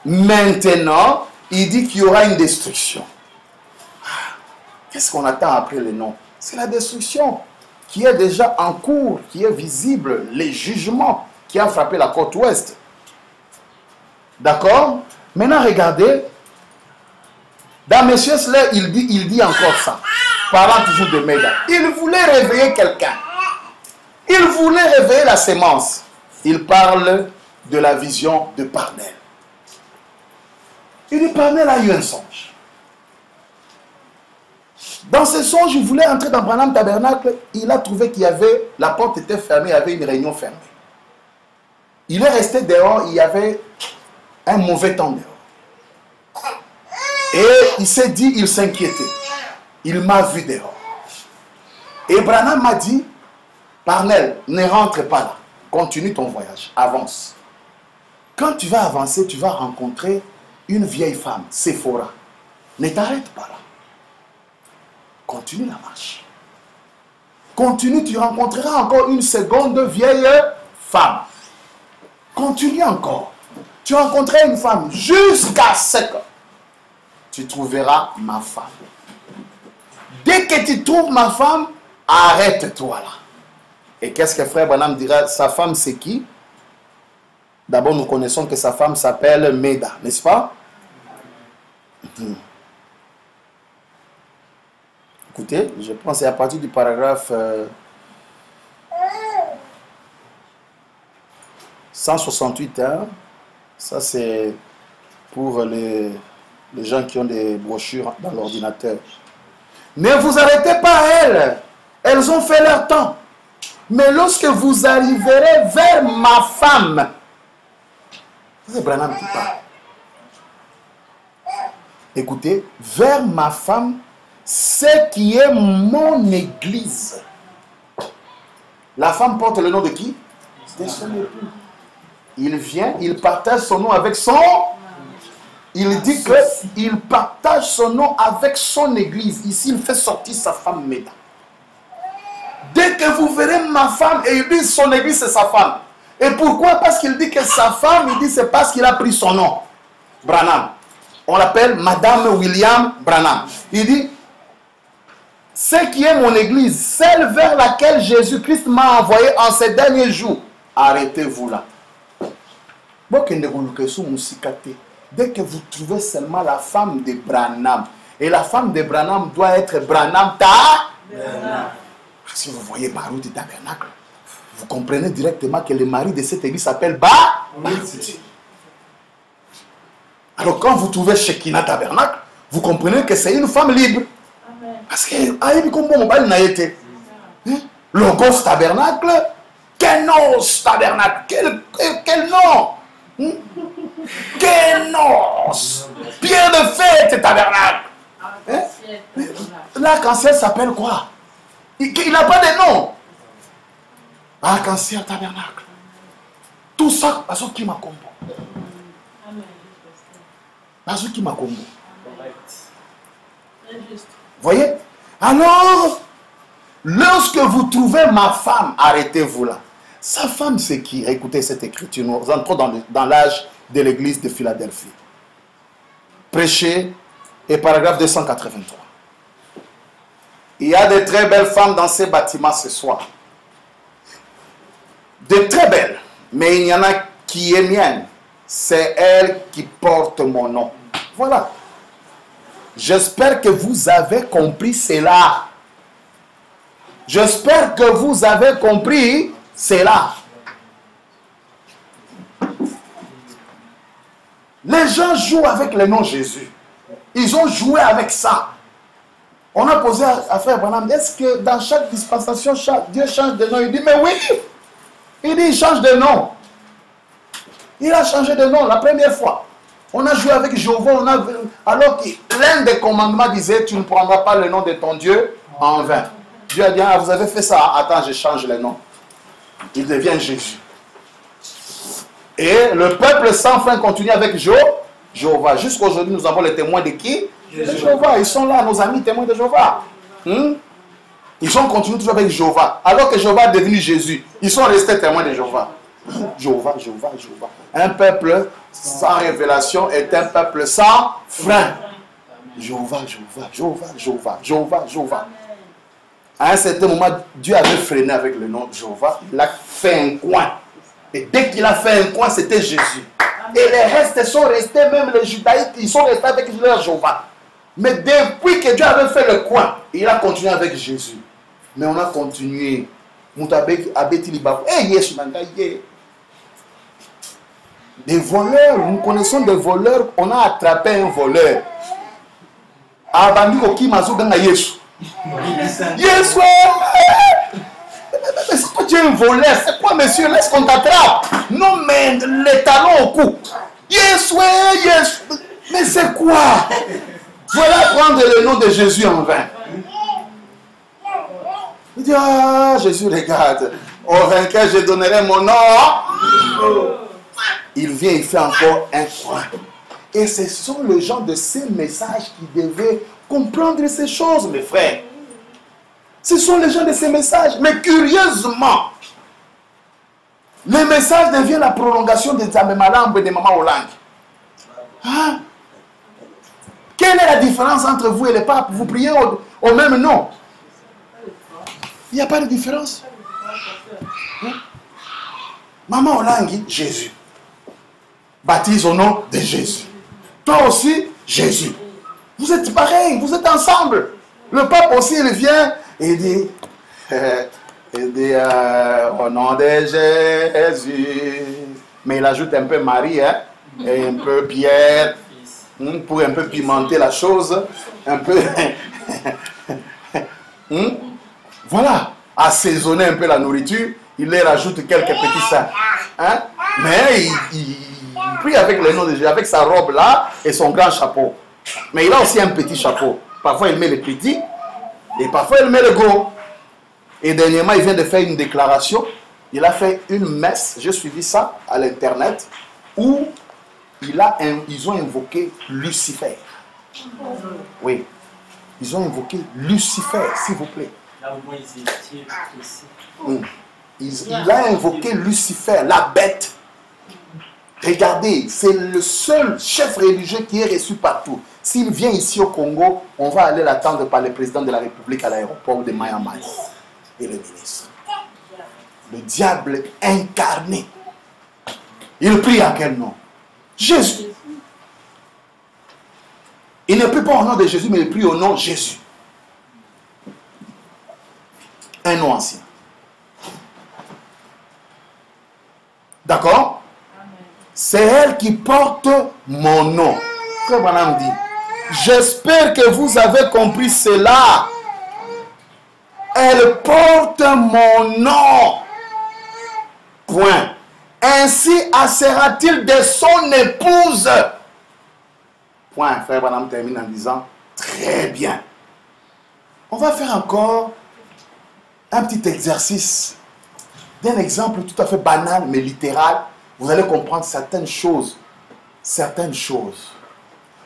Maintenant, il dit qu'il y aura une destruction. Qu'est-ce qu'on attend après le nom? C'est la destruction qui est déjà en cours, qui est visible, les jugements qui ont frappé la côte ouest. D'accord? Maintenant, regardez. Dans Messieurs Slay, il dit encore ça. Parlant toujours de Méda. Il voulait réveiller quelqu'un. Il voulait réveiller la sémence. Il parle de la vision de Parnell. Il dit, Parnell a eu un songe. Dans ce songe, il voulait entrer dans Branham Tabernacle. Il a trouvé qu'il y avait, la porte était fermée, il y avait une réunion fermée. Il est resté dehors, il y avait un mauvais temps dehors. Et il s'est dit, il s'inquiétait. Il m'a vu dehors. Et Branham m'a dit, Parnell, ne rentre pas là. Continue ton voyage, avance. Quand tu vas avancer, tu vas rencontrer une vieille femme, Sephora. Ne t'arrête pas là. Continue la marche. Continue, tu rencontreras encore une seconde vieille femme. Continue encore. Tu rencontreras une femme jusqu'à ce que tu trouveras ma femme. Dès que tu trouves ma femme, arrête-toi là. Et qu'est-ce que frère Branham dira? Sa femme c'est qui? D'abord nous connaissons que sa femme s'appelle Méda, n'est-ce pas? Écoutez, je pense que c'est à partir du paragraphe 168. Hein? Ça c'est pour les gens qui ont des brochures dans l'ordinateur. Ne vous arrêtez pas à elles. Elles ont fait leur temps. Mais lorsque vous arriverez vers ma femme, c'est Branham qui parle. Écoutez, vers ma femme, ce qui est mon église. La femme porte le nom de qui? De son époux. Il vient, il partage son nom avec son... Il dit qu'il partage son nom avec son église. Ici, il fait sortir sa femme Méda. Dès que vous verrez ma femme, et il dit son église, c'est sa femme. Et pourquoi? Parce qu'il dit que sa femme, il dit c'est parce qu'il a pris son nom. Branham. On l'appelle Madame William Branham. Il dit, ce qui est mon église, celle vers laquelle Jésus-Christ m'a envoyé en ces derniers jours. Arrêtez-vous là. Dès que vous trouvez seulement la femme de Branham, et la femme de Branham doit être Branham Tabernacle. Si vous voyez Barou du Tabernacle, vous comprenez directement que le mari de cette église s'appelle Barou. Alors quand vous trouvez Shekinah Tabernacle, vous comprenez que c'est une femme libre. Parce que Logos tabernacle, Kenos tabernacle, quel nom? Kenos, pierre de fête tabernacle. L'arc-en-ciel s'appelle quoi? Il n'a pas de nom. Arc-en-ciel tabernacle. Tout ça, parce qui m'a combo. Parce qui m'a combo. Voyez? Alors, lorsque vous trouvez ma femme, arrêtez-vous là. Sa femme, c'est qui? Écoutez cette écriture. Nous entrons dans l'âge de l'église de Philadelphie. Prêcher et paragraphe 283. Il y a de très belles femmes dans ces bâtiments ce soir. De très belles. Mais il y en a qui est mienne. C'est elle qui porte mon nom. Voilà. J'espère que vous avez compris cela. J'espère que vous avez compris cela. Les gens jouent avec le nom Jésus. Ils ont joué avec ça. On a posé à Frère Branham, est-ce que dans chaque dispensation, Dieu change de nom? Il dit, mais oui. Il dit, il change de nom. Il a changé de nom la première fois. On a joué avec Jéhovah, alors que l'un des commandements disait, tu ne prendras pas le nom de ton Dieu en vain. Dieu a dit, ah, vous avez fait ça, attends, je change le nom. Il devient Jésus. Et le peuple sans fin continue avec Jéhovah. Jusqu'à aujourd'hui, nous avons les témoins de qui? De Jéhovah. Ils sont là, nos amis témoins de Jéhovah. Ils ont continué toujours avec Jéhovah. Alors que Jéhovah est devenu Jésus, ils sont restés témoins de Jéhovah. Jéhovah, Jéhovah, Jéhovah. Un peuple sans révélation est un peuple sans frein. Jéhovah, Jéhovah, Jéhovah, Jéhovah, Jéhovah, Jéhovah. À un certain moment, Dieu avait freiné avec le nom de Jéhovah. Il a fait un coin. Et dès qu'il a fait un coin, c'était Jésus. Et les restes sont restés, même les judaïtes, ils sont restés avec leur Jéhovah. Mais depuis que Dieu avait fait le coin, il a continué avec Jésus. Mais on a continué. Des voleurs, nous connaissons des voleurs, on a attrapé un voleur. Yes, mais c'est quoi, tu es un voleur? C'est quoi, monsieur? Laisse qu'on t'attrape. Non, mais les talons au cou. Yes, yes. Mais c'est quoi? Voilà prendre le nom de Jésus en vain. Il dit, ah, Jésus, regarde. Au vainqueur, je donnerai mon nom. Il vient, il fait encore un coin. Et ce sont les gens de ces messages qui devaient comprendre ces choses, mes frères. Ce sont les gens de ces messages. Mais curieusement, les messages deviennent la prolongation des Amemalambo et des Maman Olang. Hein? Quelle est la différence entre vous et les papes? Vous priez au même nom. Il n'y a pas de différence. Hein? Maman Olangi, Jésus. Baptise au nom de Jésus. Toi aussi, Jésus. Vous êtes pareils, vous êtes ensemble. Le pape aussi, il vient et dit, au nom de Jésus. Mais il ajoute un peu Marie, hein, et un peu Pierre, pour un peu pimenter la chose. Un peu... Voilà, assaisonner un peu la nourriture. Il leur rajoute quelques petits saints. Hein? Mais il prie avec le nom de Jésus, avec sa robe là et son grand chapeau. Mais il a aussi un petit chapeau. Parfois il met le petit et parfois il met le gros. Et dernièrement il vient de faire une déclaration. Il a fait une messe, j'ai suivi ça à l'internet, où ils ont invoqué Lucifer. Oui, ils ont invoqué Lucifer, s'il vous plaît. Il a invoqué Lucifer, la bête. Regardez, c'est le seul chef religieux qui est reçu partout. S'il vient ici au Congo, on va aller l'attendre par le président de la République à l'aéroport de Miami et le ministre. Le diable incarné. Il prie à quel nom? Jésus. Il ne prie pas au nom de Jésus, mais il prie au nom de Jésus. Un nom ancien. D'accord? C'est elle qui porte mon nom. Frère Branham dit, j'espère que vous avez compris cela. Elle porte mon nom. Point. Ainsi asserra-t-il de son épouse. Point. Frère Branham termine en disant, très bien. On va faire encore un petit exercice d'un exemple tout à fait banal mais littéral. Vous allez comprendre certaines choses. Certaines choses.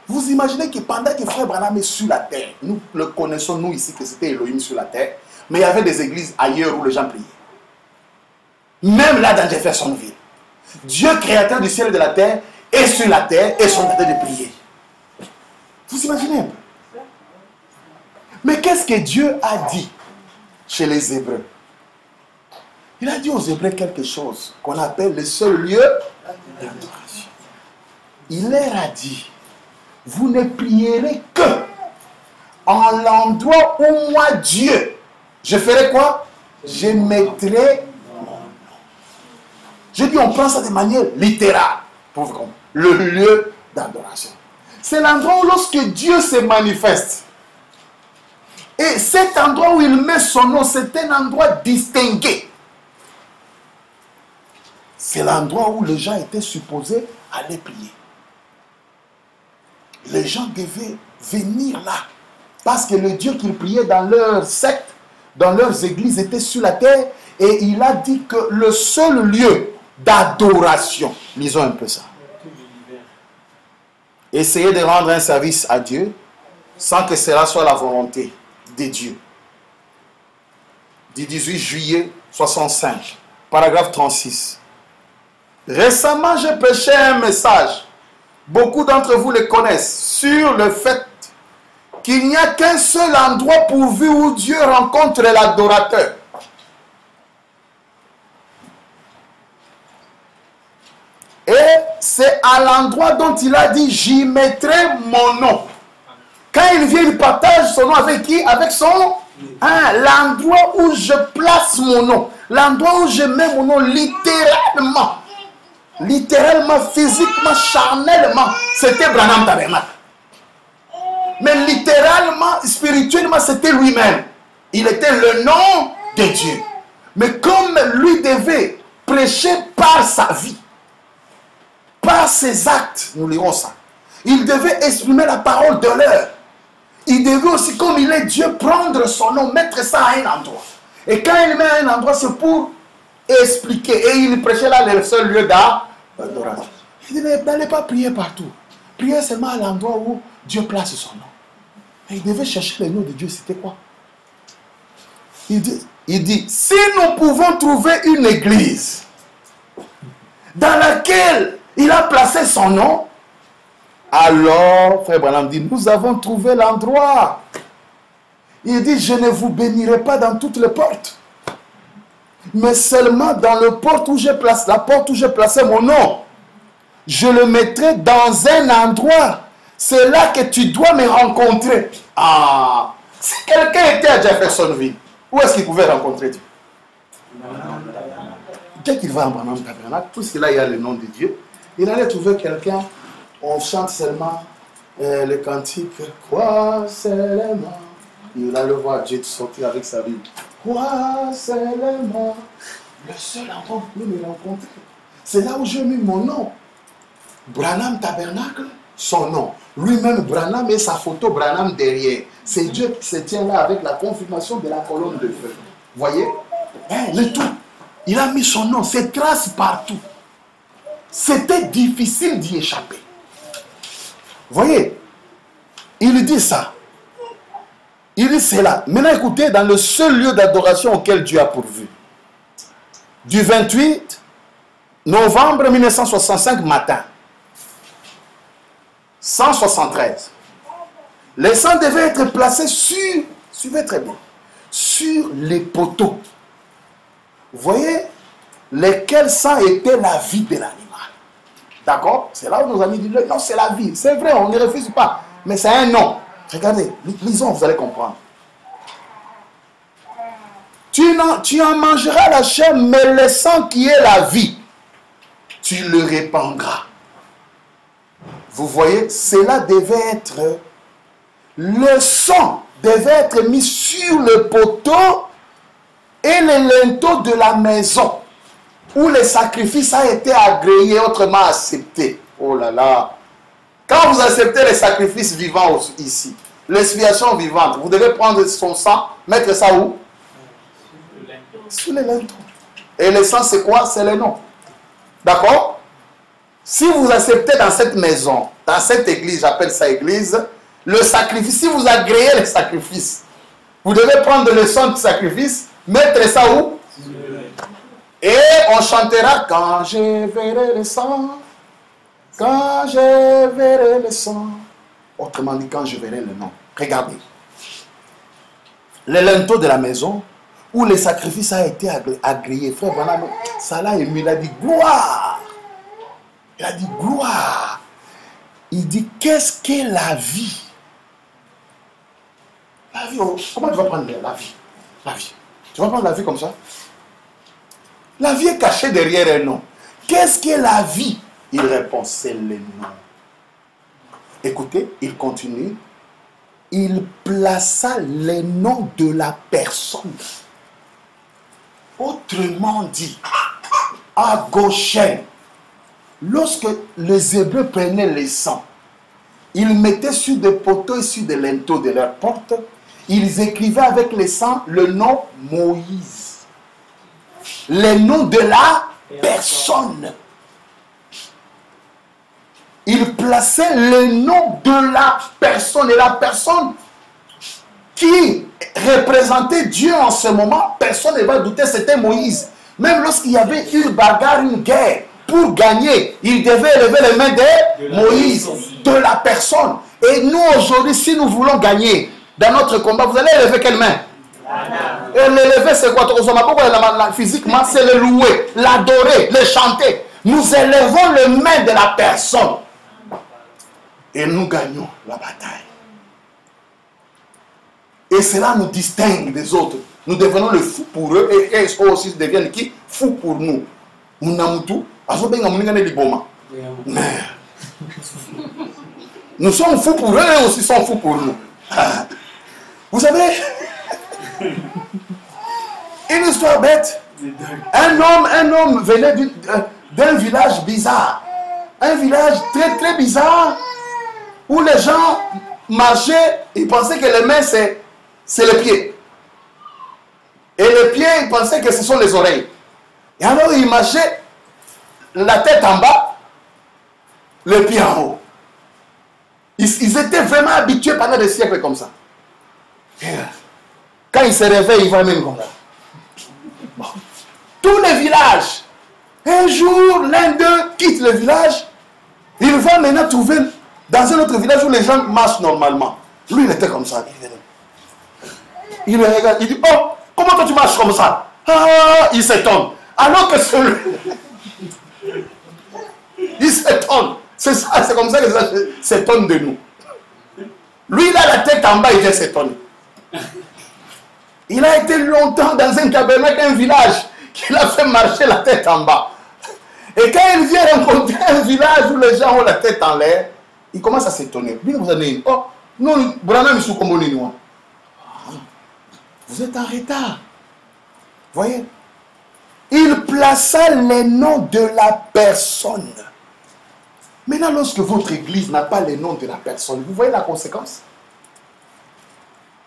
Vous imaginez que pendant que Frère Branham est sur la terre, nous le connaissons, nous ici, que c'était Elohim sur la terre, mais il y avait des églises ailleurs où les gens priaient. Même là dans Jeffersonville. Dieu, créateur du ciel et de la terre, est sur la terre et sont en train de prier. Vous imaginez un peu? Mais qu'est-ce que Dieu a dit chez les Hébreux? Il a dit aux Hébreux quelque chose qu'on appelle le seul lieu d'adoration. Il leur a dit, vous ne prierez que en l'endroit où moi, Dieu, je ferai quoi? Je mettrai mon nom. Je dis, on prend ça de manière littérale. Pour vous comprendre. Le lieu d'adoration. C'est l'endroit où lorsque Dieu se manifeste. Et cet endroit où il met son nom, c'est un endroit distingué. C'est l'endroit où les gens étaient supposés aller prier. Les gens devaient venir là. Parce que le Dieu qu'ils priaient dans leur secte, dans leurs églises, était sur la terre. Et il a dit que le seul lieu d'adoration, lisons un peu ça. Essayez de rendre un service à Dieu sans que cela soit la volonté de Dieu. Du 18 juillet 65, paragraphe 36. Récemment, j'ai prêché un message. Beaucoup d'entre vous le connaissent sur le fait qu'il n'y a qu'un seul endroit pourvu où Dieu rencontre l'adorateur. Et c'est à l'endroit dont il a dit, j'y mettrai mon nom. Quand il vient, il partage son nom avec qui? Avec son... l'endroit où je place mon nom. L'endroit où je mets mon nom littéralement. Littéralement, physiquement, charnellement. C'était Branham Tabernacle. Mais littéralement, spirituellement, c'était lui-même. Il était le nom de Dieu. Mais comme lui devait prêcher par sa vie, par ses actes, nous lirons ça. Il devait exprimer la parole de l'heure. Il devait aussi, comme il est Dieu, prendre son nom, mettre ça à un endroit. Et quand il met à un endroit, c'est pour expliquer. Et il prêchait là le seul lieu d'adoration. Il dit, n'allez pas prier partout. Priez seulement à l'endroit où Dieu place son nom. Et il devait chercher le nom de Dieu, c'était quoi? Il dit, si nous pouvons trouver une église dans laquelle il a placé son nom, alors, Frère Branham dit, nous avons trouvé l'endroit. Il dit, je ne vous bénirai pas dans toutes les portes, mais seulement dans la porte où j'ai placé mon nom. Je le mettrai dans un endroit. C'est là que tu dois me rencontrer. Ah, si quelqu'un était à Jeffersonville, où est-ce qu'il pouvait rencontrer Dieu? Dès qu'il va en Branham Tabernacle, puisque là il y a le nom de Dieu, il allait trouver quelqu'un. On chante seulement le cantique. Quoi seulement? Il allait voir Dieu sortir avec sa Bible. Quoi seulement? Le seul endroit où vous pouvez me rencontrer, c'est là où j'ai mis mon nom. Branham Tabernacle, son nom. Lui-même Branham et sa photo Branham derrière. C'est Dieu qui se tient là avec la confirmation de la colonne de feu. Voyez? Le tout. Il a mis son nom, ses traces partout. C'était difficile d'y échapper. Voyez? Il dit ça. Il dit cela. Maintenant écoutez, dans le seul lieu d'adoration auquel Dieu a pourvu. Du 28 novembre 1965 matin. 173. Les sangs devaient être placés sur, suivez très bien, sur les poteaux. Vous voyez, lesquels sangs étaient la vie de l'animal. D'accord? C'est là où nos amis disent, non, c'est la vie. C'est vrai, on ne refuse pas. Mais c'est un nom. Regardez, lisons, vous allez comprendre. Tu en mangeras la chair, mais le sang qui est la vie, tu le répandras. Vous voyez, cela devait être, le sang devait être mis sur le poteau Et le linteau de la maison, où le sacrifice a été agréé, autrement accepté. Oh là là. Quand vous acceptez les sacrifices vivants ici, l'expiation vivante, vous devez prendre son sang, mettre ça où? Sur le linteau. Et le sang, c'est quoi? C'est le nom. D'accord? Si vous acceptez dans cette maison, dans cette église, j'appelle ça église, le sacrifice, si vous agréez le sacrifice, vous devez prendre le sang du sacrifice, mettre ça où? Et on chantera quand je verrai le sang, quand je verrai le sang. Autrement dit, quand je verrai le nom. Regardez. Le linteau de la maison, où le sacrifice a été agréé. Frère Branham, ça l'a ému. Il a dit gloire. Il a dit gloire. Il dit qu'est-ce qu'est la vie? La vie, comment tu vas prendre la vie? La vie. Tu vas prendre la vie comme ça? La vie est cachée derrière un nom. Qu'est-ce qu'est la vie? Il répond, c'est le nom. Écoutez, il continue. Il plaça les noms de la personne. Autrement dit, à Goshen, lorsque les Hébreux prenaient le sang, ils mettaient sur des poteaux et sur des linteaux de leur porte, ils écrivaient avec le sang le nom Moïse. Le nom de la personne. Il plaçait le nom de la personne. Et la personne qui représentait Dieu en ce moment, personne ne va douter, c'était Moïse. Même lorsqu'il y avait une bagarre, une guerre, pour gagner, il devait élever les mains de Moïse, de la personne. Et nous aujourd'hui, si nous voulons gagner dans notre combat, vous allez élever quelle main? Et l'élever, c'est quoi? Physiquement, c'est le louer, l'adorer, le chanter. Nous élevons les mains de la personne. Et nous gagnons la bataille. Et cela nous distingue des autres. Nous devenons le fou pour eux et eux aussi deviennent qui? Fous pour nous. Nous sommes fous pour eux et eux aussi sont fous pour nous. Vous savez, une histoire bête. Un homme venait d'un village bizarre. Un village très très bizarre où les gens marchaient, ils pensaient que les mains c'est les pieds. Et les pieds, ils pensaient que ce sont les oreilles. Et alors ils marchaient la tête en bas, les pieds en haut. Ils étaient vraiment habitués pendant des siècles comme ça. Et quand ils se réveillent, ils vont même comme ça. Bon. Tous les villages, un jour, l'un d'eux quitte le village, il va maintenant trouver dans un autre village où les gens marchent normalement. Lui, il était comme ça. Il le regarde, il dit, oh, comment toi tu marches comme ça? Ah, il s'étonne. Alors que celui... il s'étonne. C'est ça, c'est comme ça que ça s'étonne de nous. Lui, il a la tête en bas, il vient s'étonner. Il a été longtemps dans un tabernacle, un village, qu'il a fait marcher la tête en bas. Et quand il vient rencontrer un village où les gens ont la tête en l'air, il commence à s'étonner. Oh, non, vous êtes en retard. Voyez? Il plaça les noms de la personne. Maintenant, lorsque votre église n'a pas les noms de la personne, vous voyez la conséquence?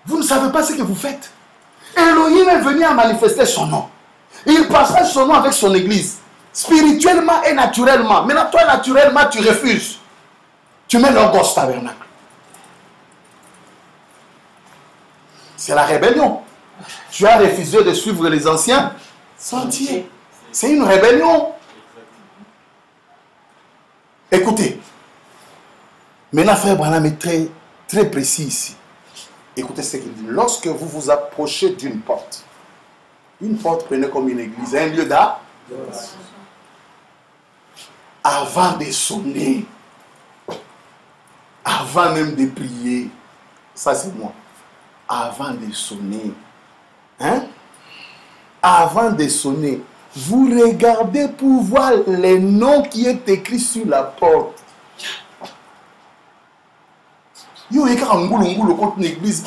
Vous ne savez pas ce que vous faites. Elohim est venu à manifester son nom. Il partage son nom avec son église. Spirituellement et naturellement. Maintenant, toi, naturellement, tu refuses. Tu mets l'orgos tabernacle. C'est la rébellion. Tu as refusé de suivre les anciens sentiers. C'est une rébellion. Écoutez. Maintenant, frère Branham est très, très précis ici. Écoutez ce qu'il dit. Lorsque vous vous approchez d'une porte, une porte prenez comme une église, un lieu d'art, avant de sonner, avant même de prier, ça c'est moi, avant de sonner, hein? Avant de sonner, vous regardez pour voir les noms qui est écrit sur la porte. Yo, il y a une église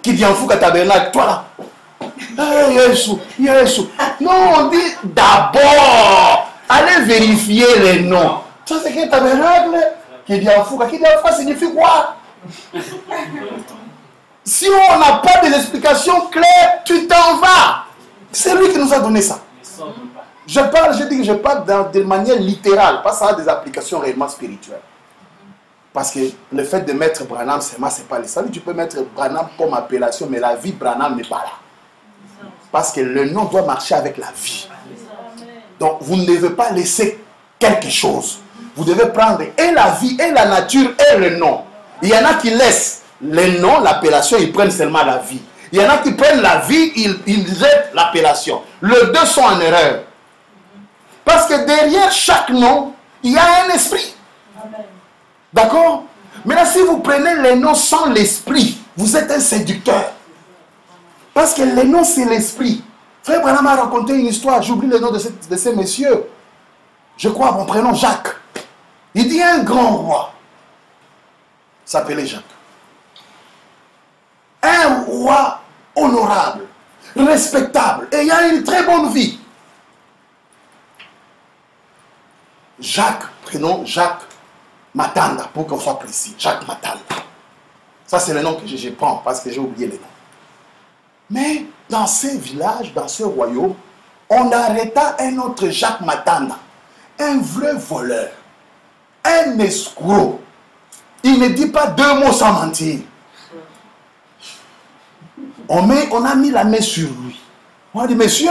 qui vient fou tabernacle, toi là. Non, on dit d'abord, allez vérifier les noms. Ça, c'est qu'un tabernacle qui dit en fou. Qui dit en fou signifie quoi? Si on n'a pas des explications claires, tu t'en vas. C'est lui qui nous a donné ça. Je dis que je parle de manière littérale, pas ça a des applications réellement spirituelles. Parce que le fait de mettre Branham, c'est pas le salut. Tu peux mettre Branham comme appellation, mais la vie Branham n'est pas là. Parce que le nom doit marcher avec la vie. Donc, vous ne devez pas laisser quelque chose. Vous devez prendre et la vie, et la nature, et le nom. Il y en a qui laissent le nom, l'appellation, ils prennent seulement la vie. Il y en a qui prennent la vie, ils jettent l'appellation. Les deux sont en erreur. Parce que derrière chaque nom, il y a un esprit. D'accord? Maintenant, si vous prenez les noms sans l'esprit, vous êtes un séducteur. Parce que les noms, c'est l'esprit. Frère Branham m'a raconté une histoire, j'oublie le nom de ces messieurs. Je crois, mon prénom Jacques. Il dit un grand roi s'appelait Jacques. Un roi honorable, respectable, ayant une très bonne vie. Jacques, prénom Jacques Matanda, pour qu'on soit précis. Jacques Matanda. Ça, c'est le nom que je prends parce que j'ai oublié les noms. Mais dans ces villages, dans ce royaume, on arrêta un autre Jacques Matanda. Un vrai voleur. Un escroc. Il ne dit pas deux mots sans mentir. On a mis la main sur lui. On a dit, monsieur,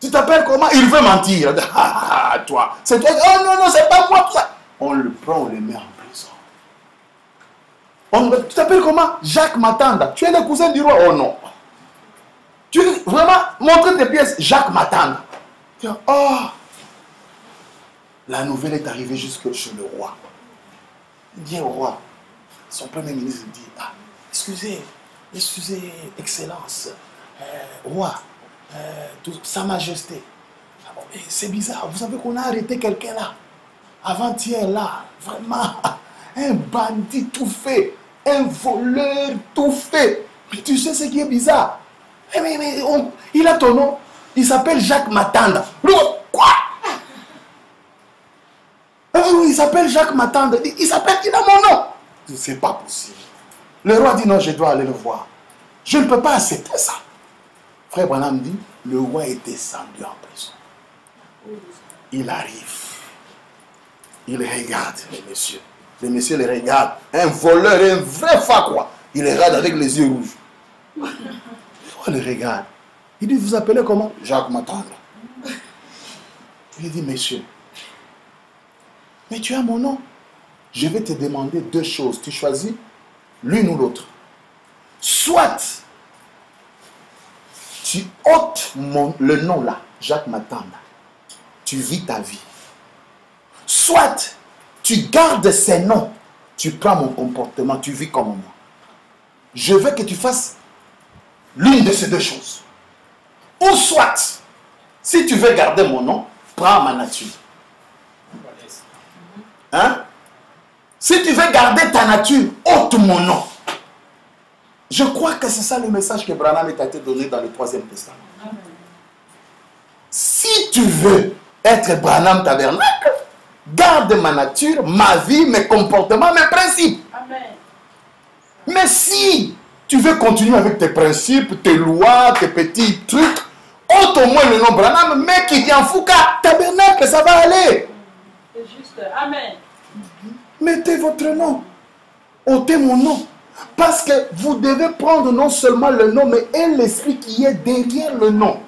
tu t'appelles comment? Il veut mentir. Ah, toi. C'est toi. Oh non, non, c'est pas moi. Ça. On le prend, on le met en prison. Tu t'appelles comment? Jacques Matanda. Tu es le cousin du roi? Oh non. Tu vraiment montre tes pièces. Jacques Matanda. Oh. La nouvelle est arrivée jusque chez le roi. Il dit au roi, son premier ministre dit, ah, excusez, Excellence, roi, Sa Majesté. C'est bizarre, vous savez qu'on a arrêté quelqu'un là, avant-hier là, vraiment, un bandit tout fait, un voleur tout fait. Mais tu sais ce qui est bizarre? Il a ton nom, il s'appelle Jacques Matanda. Quoi? Il s'appelle Jacques Matanda. Il a mon nom. C'est pas possible. Le roi dit non, je dois aller le voir. Je ne peux pas accepter ça. Frère Branham dit, le roi est descendu en prison. Il arrive. Il regarde les messieurs. Les messieurs les regardent. Un voleur, un vrai quoi. Il les regarde avec les yeux rouges. Le roi le regarde. Il dit, vous appelez comment? Jacques Matanda. Il dit, messieurs, mais tu as mon nom. Je vais te demander deux choses. Tu choisis l'une ou l'autre. Soit tu ôtes le nom là, Jacques Matanda. Tu vis ta vie. Soit tu gardes ces noms. Tu prends mon comportement. Tu vis comme moi. Je veux que tu fasses l'une de ces deux choses. Ou soit, si tu veux garder mon nom, prends ma nature. Hein? Si tu veux garder ta nature, ôte mon nom. Je crois que c'est ça le message que Branham t'a été donné dans le 3e Testament. Si tu veux être Branham Tabernacle, garde ma nature, ma vie, mes comportements, mes principes. Amen. Mais si tu veux continuer avec tes principes, tes lois, tes petits trucs, ôte au moins le nom Branham, mais qui dit en Fouca, Tabernacle, ça va aller. C'est juste, Amen. Mettez votre nom. Ôtez mon nom. Parce que vous devez prendre non seulement le nom, mais et l'esprit qui est derrière le nom.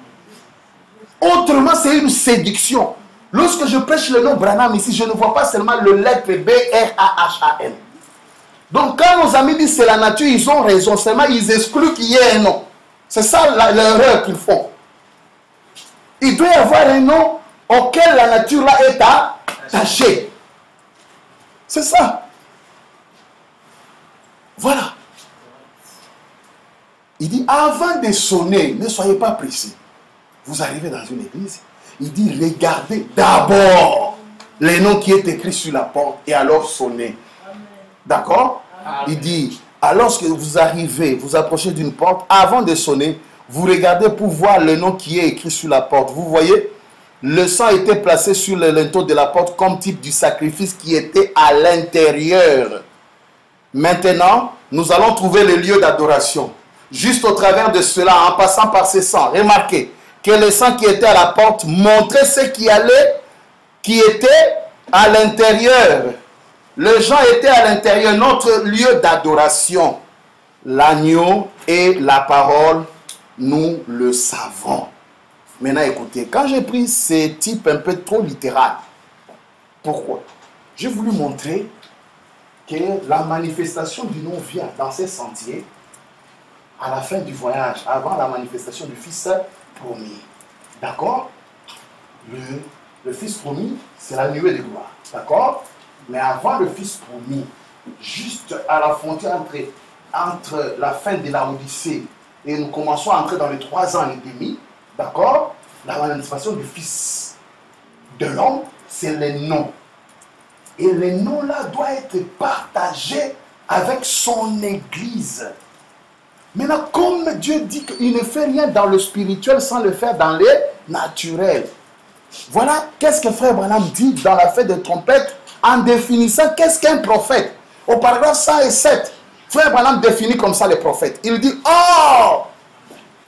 Autrement, c'est une séduction. Lorsque je prêche le nom Branham ici, je ne vois pas seulement le lettre B-R-A-H-A-M. Donc quand nos amis disent c'est la nature, ils ont raison. Seulement, ils excluent qu'il y ait un nom. C'est ça l'erreur qu'ils font. Il doit y avoir un nom auquel la nature là est attachée. C'est ça. Voilà. Il dit, avant de sonner, ne soyez pas pressés. Vous arrivez dans une église, il dit, regardez d'abord les noms qui est écrit sur la porte et alors sonnez. D'accord? Il dit, alors que vous arrivez, vous approchez d'une porte, avant de sonner, Vous regardez pour voir le nom qui est écrit sur la porte. Vous voyez, le sang était placé sur le linteau de la porte comme type du sacrifice qui était à l'intérieur. Maintenant, nous allons trouver le lieu d'adoration. Juste au travers de cela, en passant par ce sang, remarquez que le sang qui était à la porte montrait ce qui était à l'intérieur. Le gens étaient à l'intérieur, notre lieu d'adoration. L'agneau et la parole, nous le savons. Maintenant, écoutez, quand j'ai pris ces types un peu trop littéral, pourquoi? J'ai voulu montrer que la manifestation du nom vient dans ces sentiers à la fin du voyage, avant la manifestation du Fils promis. D'accord? Le Fils promis, c'est la nuée de gloire. D'accord? Mais avant le Fils promis, juste à la frontière entre la fin de la Odyssée et nous commençons à entrer dans les 3 ans et demi, d'accord? La manifestation du Fils de l'homme, c'est les noms. Et les noms-là doivent être partagés avec son Église. Maintenant, comme Dieu dit qu'il ne fait rien dans le spirituel sans le faire dans le naturel. Voilà qu'est-ce que Frère Branham dit dans la fête de trompette en définissant qu'est-ce qu'un prophète. Au paragraphe 107, Frère Branham définit comme ça les prophètes. Il dit, oh,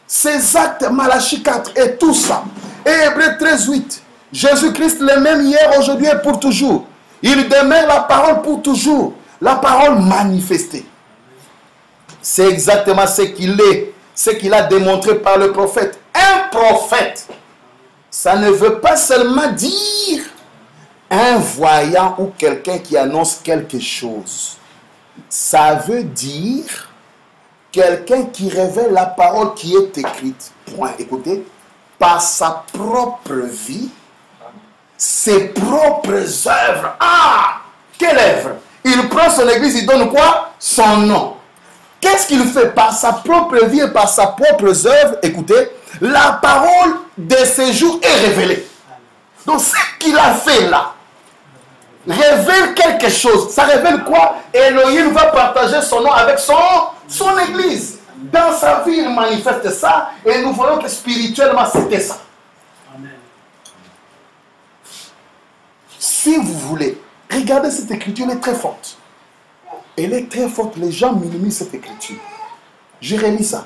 ces actes, Malachie 4 et tout ça, et Hébreux 13, 8, Jésus-Christ le même hier, aujourd'hui et pour toujours. Il demeure la parole pour toujours, la parole manifestée. C'est exactement ce qu'il est, ce qu'il a démontré par le prophète. Un prophète, ça ne veut pas seulement dire un voyant ou quelqu'un qui annonce quelque chose. Ça veut dire quelqu'un qui révèle la parole qui est écrite. Point. Écoutez, par sa propre vie, ses propres œuvres. Ah! Quelle œuvre? Il prend son église, il donne quoi? Son nom. Qu'est-ce qu'il fait? Par sa propre vie et par sa propre œuvre, écoutez, la parole de ces jours est révélée. Donc ce qu'il a fait là, révèle quelque chose. Ça révèle quoi? Elohim va partager son nom avec son église. Dans sa vie, il manifeste ça et nous voyons que spirituellement, c'était ça. Amen. Si vous voulez, regardez cette écriture, elle est très forte. Elle est très forte. Les gens minimisent cette écriture. Je relis ça.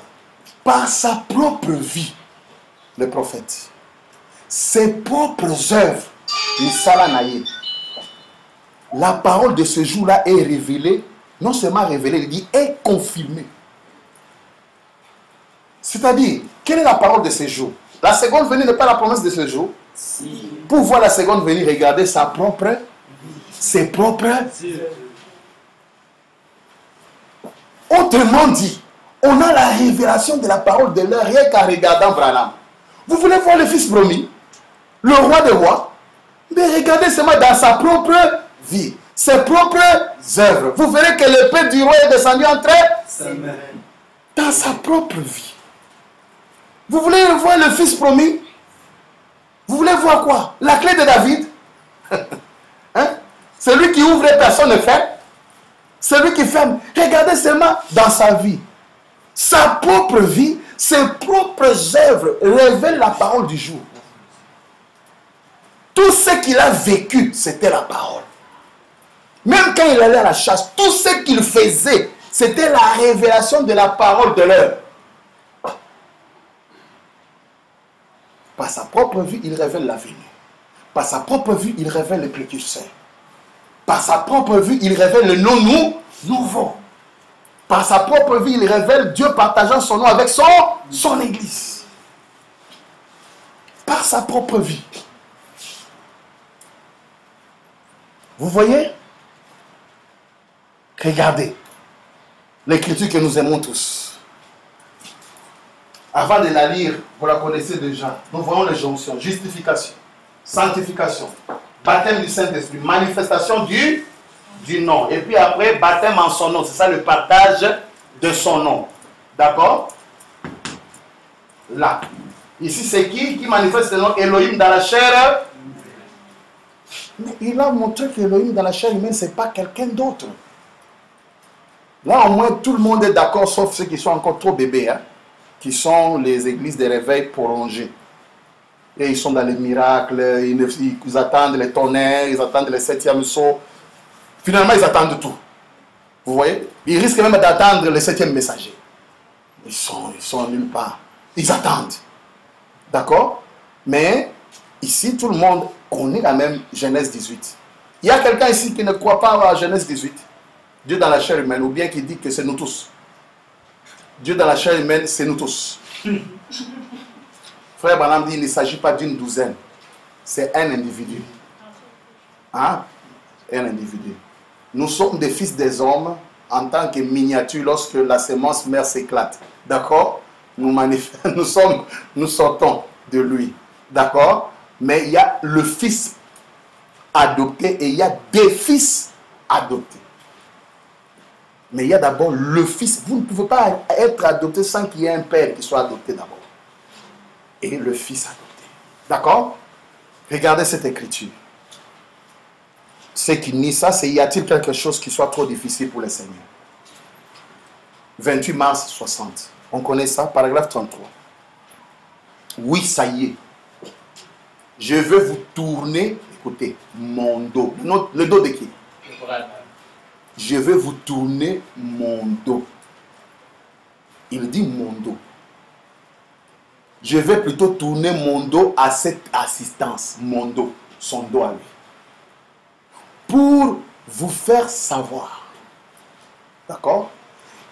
Par sa propre vie, le prophète, ses propres œuvres, la parole de ce jour-là est révélée, non seulement révélée, il dit est confirmée. C'est-à-dire, quelle est la parole de ce jour? La seconde venue n'est pas la promesse de ce jour. Si. Pour voir la seconde venue, regardez ses propres. Autrement dit, on a la révélation de la parole de l'heure rien qu'en regardant Branham. Vous voulez voir le Fils promis, le roi des rois, mais regardez seulement dans sa propre vie, ses propres œuvres. Vous verrez que l'épée du roi est descendue entre dans sa propre vie. Vous voulez voir le Fils promis? Vous voulez voir quoi? La clé de David? Hein? Celui qui ouvre et personne ne ferme. Celui qui ferme. Regardez seulement dans sa vie. Sa propre vie, ses propres œuvres révèlent la parole du jour. Tout ce qu'il a vécu, c'était la parole. Même quand il allait à la chasse, tout ce qu'il faisait, c'était la révélation de la parole de l'heure. Par sa propre vie, il révèle l'avenir. Par sa propre vie, il révèle le précurseur. Par sa propre vie, il révèle le nom nouveau. Par sa propre vie, il révèle Dieu partageant son nom avec son église. Par sa propre vie. Vous voyez? Regardez l'écriture que nous aimons tous. Avant de la lire, vous la connaissez déjà. Nous voyons les jonctions. Justification, sanctification, baptême du Saint-Esprit, manifestation du nom. Et puis après, baptême en son nom. C'est ça le partage de son nom. D'accord? Là. Ici, c'est qui manifeste le nom? Elohim dans la chair. Mais il a montré que Elohim dans la chair humaine, ce n'est pas quelqu'un d'autre. Là, au moins, tout le monde est d'accord, sauf ceux qui sont encore trop bébés. Hein? qui sont les églises de réveil prolongé. Et ils sont dans les miracles, ils attendent les tonnerres, ils attendent les 7e sauts. Finalement, ils attendent tout. Vous voyez? Ils risquent même d'attendre le 7e messager. Ils sont nulle part. Ils attendent. D'accord? Mais ici, tout le monde connaît quand même Genèse 18. Il y a quelqu'un ici qui ne croit pas à Genèse 18. Dieu dans la chair humaine, ou bien qui dit que c'est nous tous. Dieu dans la chair humaine, c'est nous tous. Frère Branham dit, il ne s'agit pas d'une douzaine. C'est un individu. Hein? Un individu. Nous sommes des fils des hommes en tant que miniatures lorsque la sémence mère s'éclate. D'accord? Nous sortons de lui. D'accord? Mais il y a le fils adopté et il y a des fils adoptés. Mais il y a d'abord le fils. Vous ne pouvez pas être adopté sans qu'il y ait un père qui soit adopté d'abord. Et le fils adopté. D'accord? Regardez cette écriture. Ce qui nie ça, c'est y a-t-il quelque chose qui soit trop difficile pour le Seigneur? 28 mars 60. On connaît ça, paragraphe 33. Oui, ça y est. Je veux vous tourner, écoutez, mon dos. Le dos de qui? Je veux vous tourner mon dos. Il dit mon dos. Je vais plutôt tourner mon dos à cette assistance. Mon dos, son dos à lui. Pour vous faire savoir, d'accord,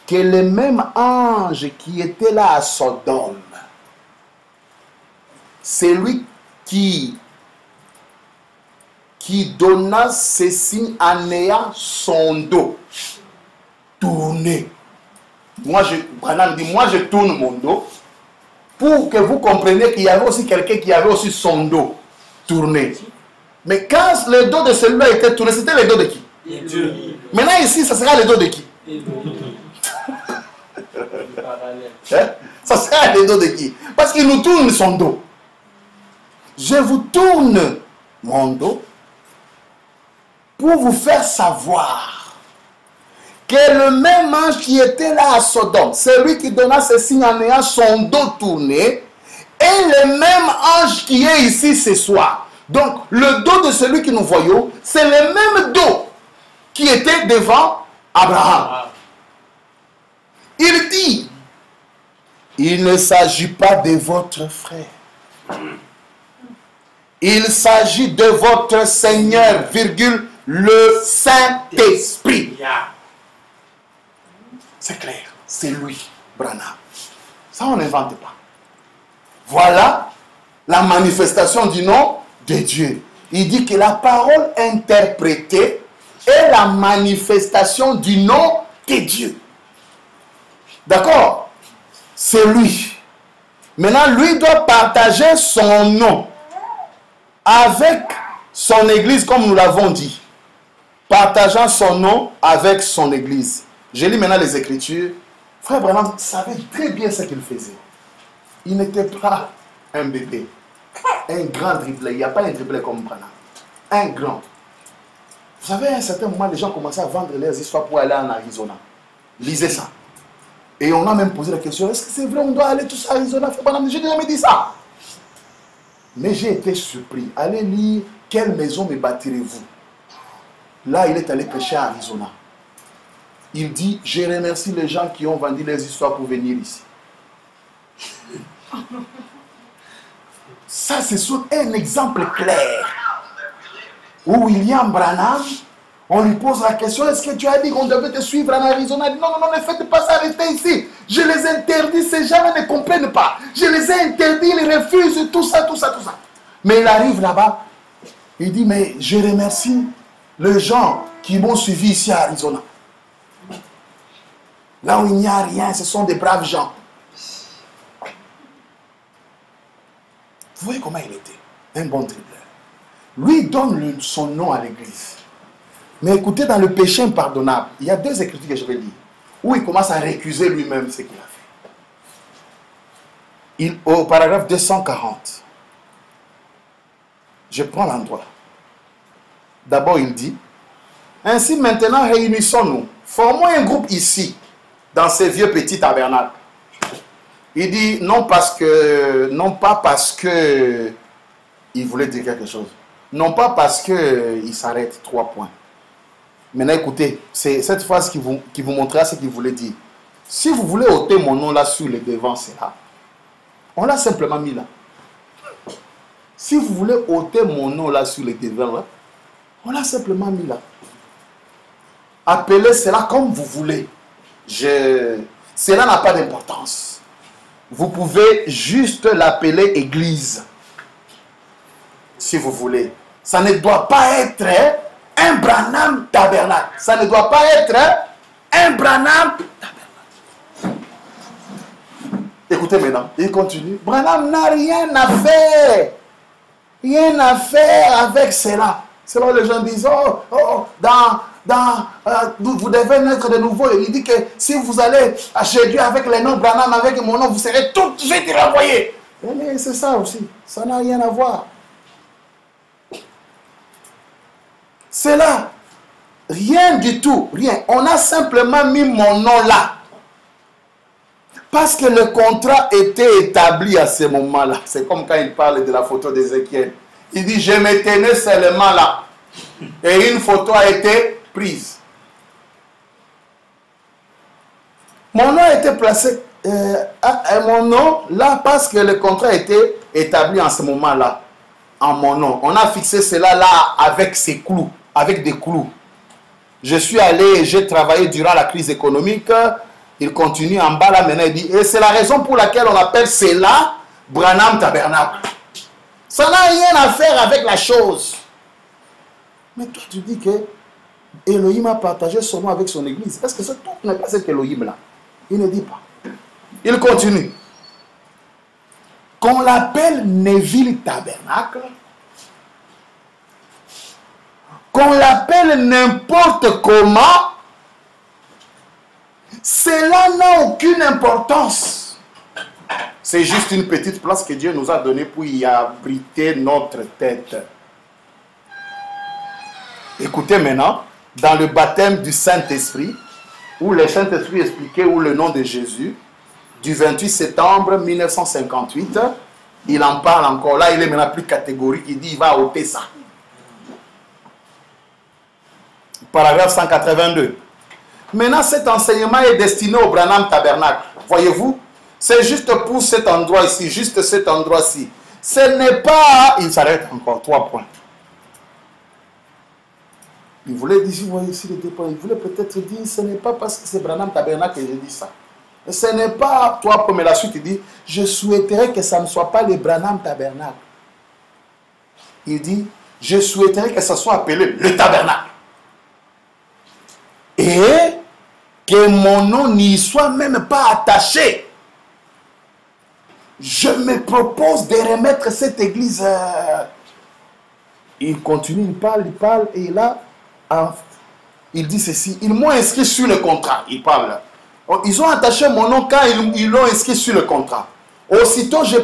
que le même ange qui était là à Sodome, c'est lui qui donna ces signes en ayant son dos tourné. Branham dit, moi je tourne mon dos pour que vous compreniez qu'il y avait aussi quelqu'un qui avait aussi son dos tourné. Mais quand le dos de celui-là était tourné, c'était le dos de qui? Maintenant ici, ça sera le dos de qui? Ça sera le dos de qui? Parce qu'il nous tourne son dos. Je vous tourne mon dos pour vous faire savoir que le même ange qui était là à Sodome, celui qui donna ces signes en ayant son dos tourné, est le même ange qui est ici ce soir. Donc, le dos de celui que nous voyons, c'est le même dos qui était devant Abraham. Il dit, il ne s'agit pas de votre frère. Il s'agit de votre Seigneur, virgule, le Saint-Esprit. C'est clair, c'est lui, Branham. Ça, on n'invente pas. Voilà la manifestation du nom de Dieu. Il dit que la parole interprétée est la manifestation du nom de Dieu. D'accord? C'est lui. Maintenant, lui doit partager son nom avec son église, comme nous l'avons dit. Partageant son nom avec son église. Je lis maintenant les Écritures. Frère Branham savait très bien ce qu'il faisait. Il n'était pas un bébé. Un grand dribblé. Il n'y a pas un dribblé comme Branham. Un grand. Vous savez, à un certain moment, les gens commençaient à vendre leurs histoires pour aller en Arizona. Lisez ça. Et on a même posé la question, est-ce que c'est vrai, on doit aller tous à Arizona? Je n'ai jamais dit ça. Mais j'ai été surpris. Allez lire, quelle maison me bâtirez-vous? Là, il est allé prêcher à Arizona. Il dit, je remercie les gens qui ont vendu les histoires pour venir ici. Ça, c'est un exemple clair. Où William Branham, on lui pose la question, est-ce que tu as dit qu'on devait te suivre en Arizona? Il dit, non, non, non, ne faites pas s'arrêter ici. Je les interdis, ces gens-là ne comprennent pas. Je les ai interdits, ils refusent, tout ça, tout ça, tout ça. Mais il arrive là-bas, il dit, mais je remercie les gens qui m'ont suivi ici à Arizona. Là où il n'y a rien, ce sont des braves gens. Vous voyez comment il était? Un bon dribbleur. Lui donne son nom à l'église. Mais écoutez, dans le péché impardonnable, il y a deux écritures que je vais lire, où il commence à récuser lui-même ce qu'il a fait. Au paragraphe 240, je prends l'endroit. D'abord, il dit, ainsi maintenant réunissons-nous, formons un groupe ici, dans ces vieux petits tabernacles. Il dit non pas parce que il voulait dire quelque chose. Non pas parce que il s'arrête, 3 points. Maintenant écoutez, c'est cette phrase qui vous montrera ce qu'il voulait dire. Si vous voulez ôter mon nom là sur le devant, c'est là. On l'a simplement mis là. Si vous voulez ôter mon nom là sur le devant là, on l'a simplement mis là. Appelez cela comme vous voulez. Cela n'a pas d'importance. Vous pouvez juste l'appeler église. Si vous voulez. Ça ne doit pas être un Branham tabernacle. Ça ne doit pas être un Branham tabernacle. Écoutez maintenant, il continue. Branham n'a rien à faire. Rien à faire avec cela. C'est là où les gens disent, vous devez naître de nouveau. Il dit que si vous allez à chez Dieu avec les noms Branham, avec mon nom, vous serez tout de suite renvoyés. Mais c'est ça aussi. Ça n'a rien à voir. C'est là. Rien du tout. Rien. On a simplement mis mon nom là. Parce que le contrat était établi à ce moment-là. C'est comme quand il parle de la photo d'Ézéchiel. Il dit, je me tenais seulement là. Et une photo a été prise. Mon nom a été placé, mon nom là parce que le contrat était établi en ce moment-là. En mon nom. On a fixé cela là avec ses clous, avec des clous. Je suis allé, j'ai travaillé durant la crise économique. Il continue en bas là maintenant, il dit, et c'est la raison pour laquelle on appelle cela Branham Tabernacle. Ça n'a rien à faire avec la chose. Mais toi tu dis que Elohim a partagé son nom avec son église. Est-ce que ce tout n'est pas cet Elohim là? Il ne dit pas. Il continue. Qu'on l'appelle Neville Tabernacle, qu'on l'appelle n'importe comment, cela n'a aucune importance. C'est juste une petite place que Dieu nous a donnée pour y abriter notre tête. Écoutez maintenant, dans le baptême du Saint-Esprit, où le Saint-Esprit expliquait où le nom de Jésus, du 28 septembre 1958, il en parle encore. Là, il est maintenant plus catégorique, il dit il va ôter ça. Paragraphe 182. Maintenant, cet enseignement est destiné au Branham Tabernacle. Voyez-vous, c'est juste pour cet endroit ici, juste cet endroit-ci. Ce n'est pas... Il s'arrête encore, 3 points. Il voulait dire, vous voyez ici les 2 points, il voulait peut-être dire, ce n'est pas parce que c'est Branham Tabernacle que je dis ça. Ce n'est pas 3 points, mais la suite, il dit, je souhaiterais que ça ne soit pas le Branham Tabernacle. Il dit, je souhaiterais que ça soit appelé le Tabernacle. Et que mon nom n'y soit même pas attaché. Je me propose de remettre cette église. Il continue, il parle, et là, il dit ceci. Ils m'ont inscrit sur le contrat. Il parle. Ils ont attaché mon nom quand ils l'ont inscrit sur le contrat. Aussitôt, je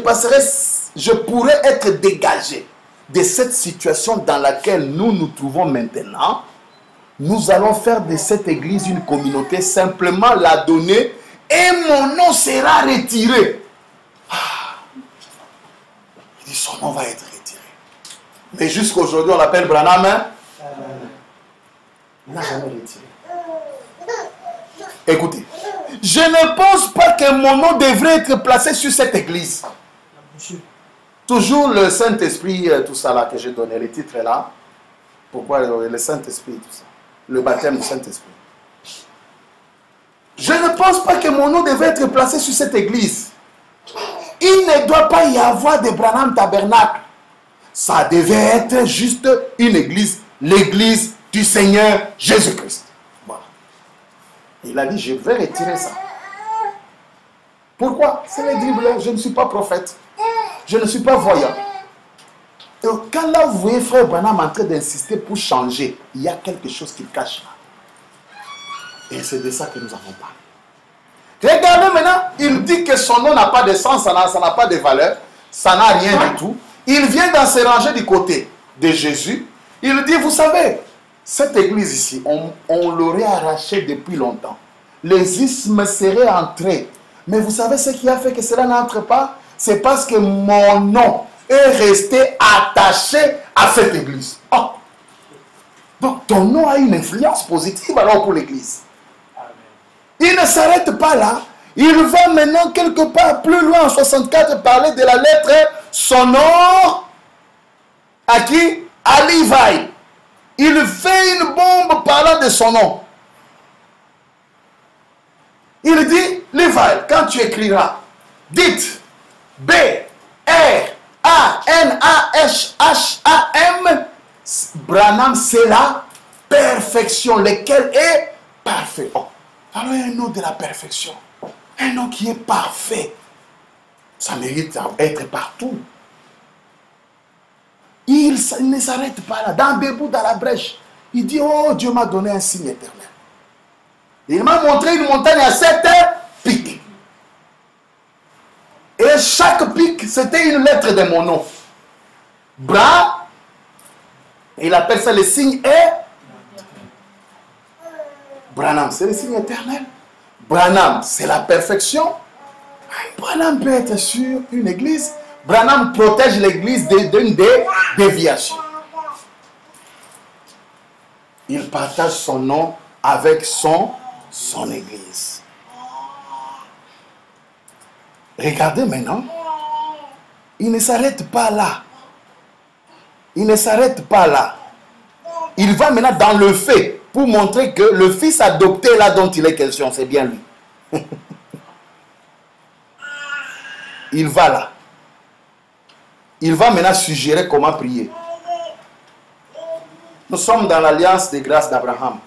pourrais être dégagé de cette situation dans laquelle nous nous trouvons maintenant. Nous allons faire de cette église une communauté, simplement la donner et mon nom sera retiré. Il dit son nom va être retiré. Mais jusqu'à aujourd'hui, on l'appelle Branham. Il n'a jamais retiré. Écoutez, je ne pense pas que mon nom devrait être placé sur cette église. Toujours le Saint-Esprit, tout ça là que j'ai donné, les titres là. Pourquoi le Saint-Esprit, tout ça? Le baptême du Saint-Esprit. Je ne pense pas que mon nom devait être placé sur cette église. Il ne doit pas y avoir de Branham Tabernacle. Ça devait être juste une église, l'église du Seigneur Jésus-Christ. Voilà. Il a dit, je vais retirer ça. Pourquoi? C'est les dribbleurs. Je ne suis pas prophète. Je ne suis pas voyant. Et quand là, vous voyez frère Branham en train d'insister pour changer, il y a quelque chose qui cache là. Et c'est de ça que nous avons parlé. Regardez maintenant, il dit que son nom n'a pas de sens, ça n'a pas de valeur, ça n'a rien du tout. Il vient dans se ranger du côté de Jésus. Il dit, vous savez, cette église ici, on l'aurait arrachée depuis longtemps. Les isthmes seraient entrés. Mais vous savez ce qui a fait que cela n'entre pas? C'est parce que mon nom est resté attaché à cette église. Oh. Donc ton nom a une influence positive alors pour l'église. Il ne s'arrête pas là. Il va maintenant quelque part plus loin en 64 parler de la lettre sonore à qui? À Lévi. Il fait une bombe parlant de son nom. Il dit, Lévi, quand tu écriras, dites B, R, A, N, A, H, H, A, M, Branham, c'est la perfection, lequel est parfait. Oh. Alors il y a un nom de la perfection. Un nom qui est parfait. Ça mérite d'être partout. Il ne s'arrête pas là. Dans Debout dans la brèche, il dit, oh, Dieu m'a donné un signe éternel. Il m'a montré une montagne à 7 pics. Et chaque pic, c'était une lettre de mon nom. Bras, il appelle ça le signe et Branham, c'est le signe éternel. Branham, c'est la perfection. Branham peut être sur une église. Branham protège l'église d'une déviation. Il partage son nom avec son église. Regardez maintenant. Il ne s'arrête pas là. Il ne s'arrête pas là. Il va maintenant dans le fait pour montrer que le fils adopté là dont il est question, c'est bien lui. Il va là. Il va maintenant suggérer comment prier. Nous sommes dans l'Alliance des grâces d'Abraham.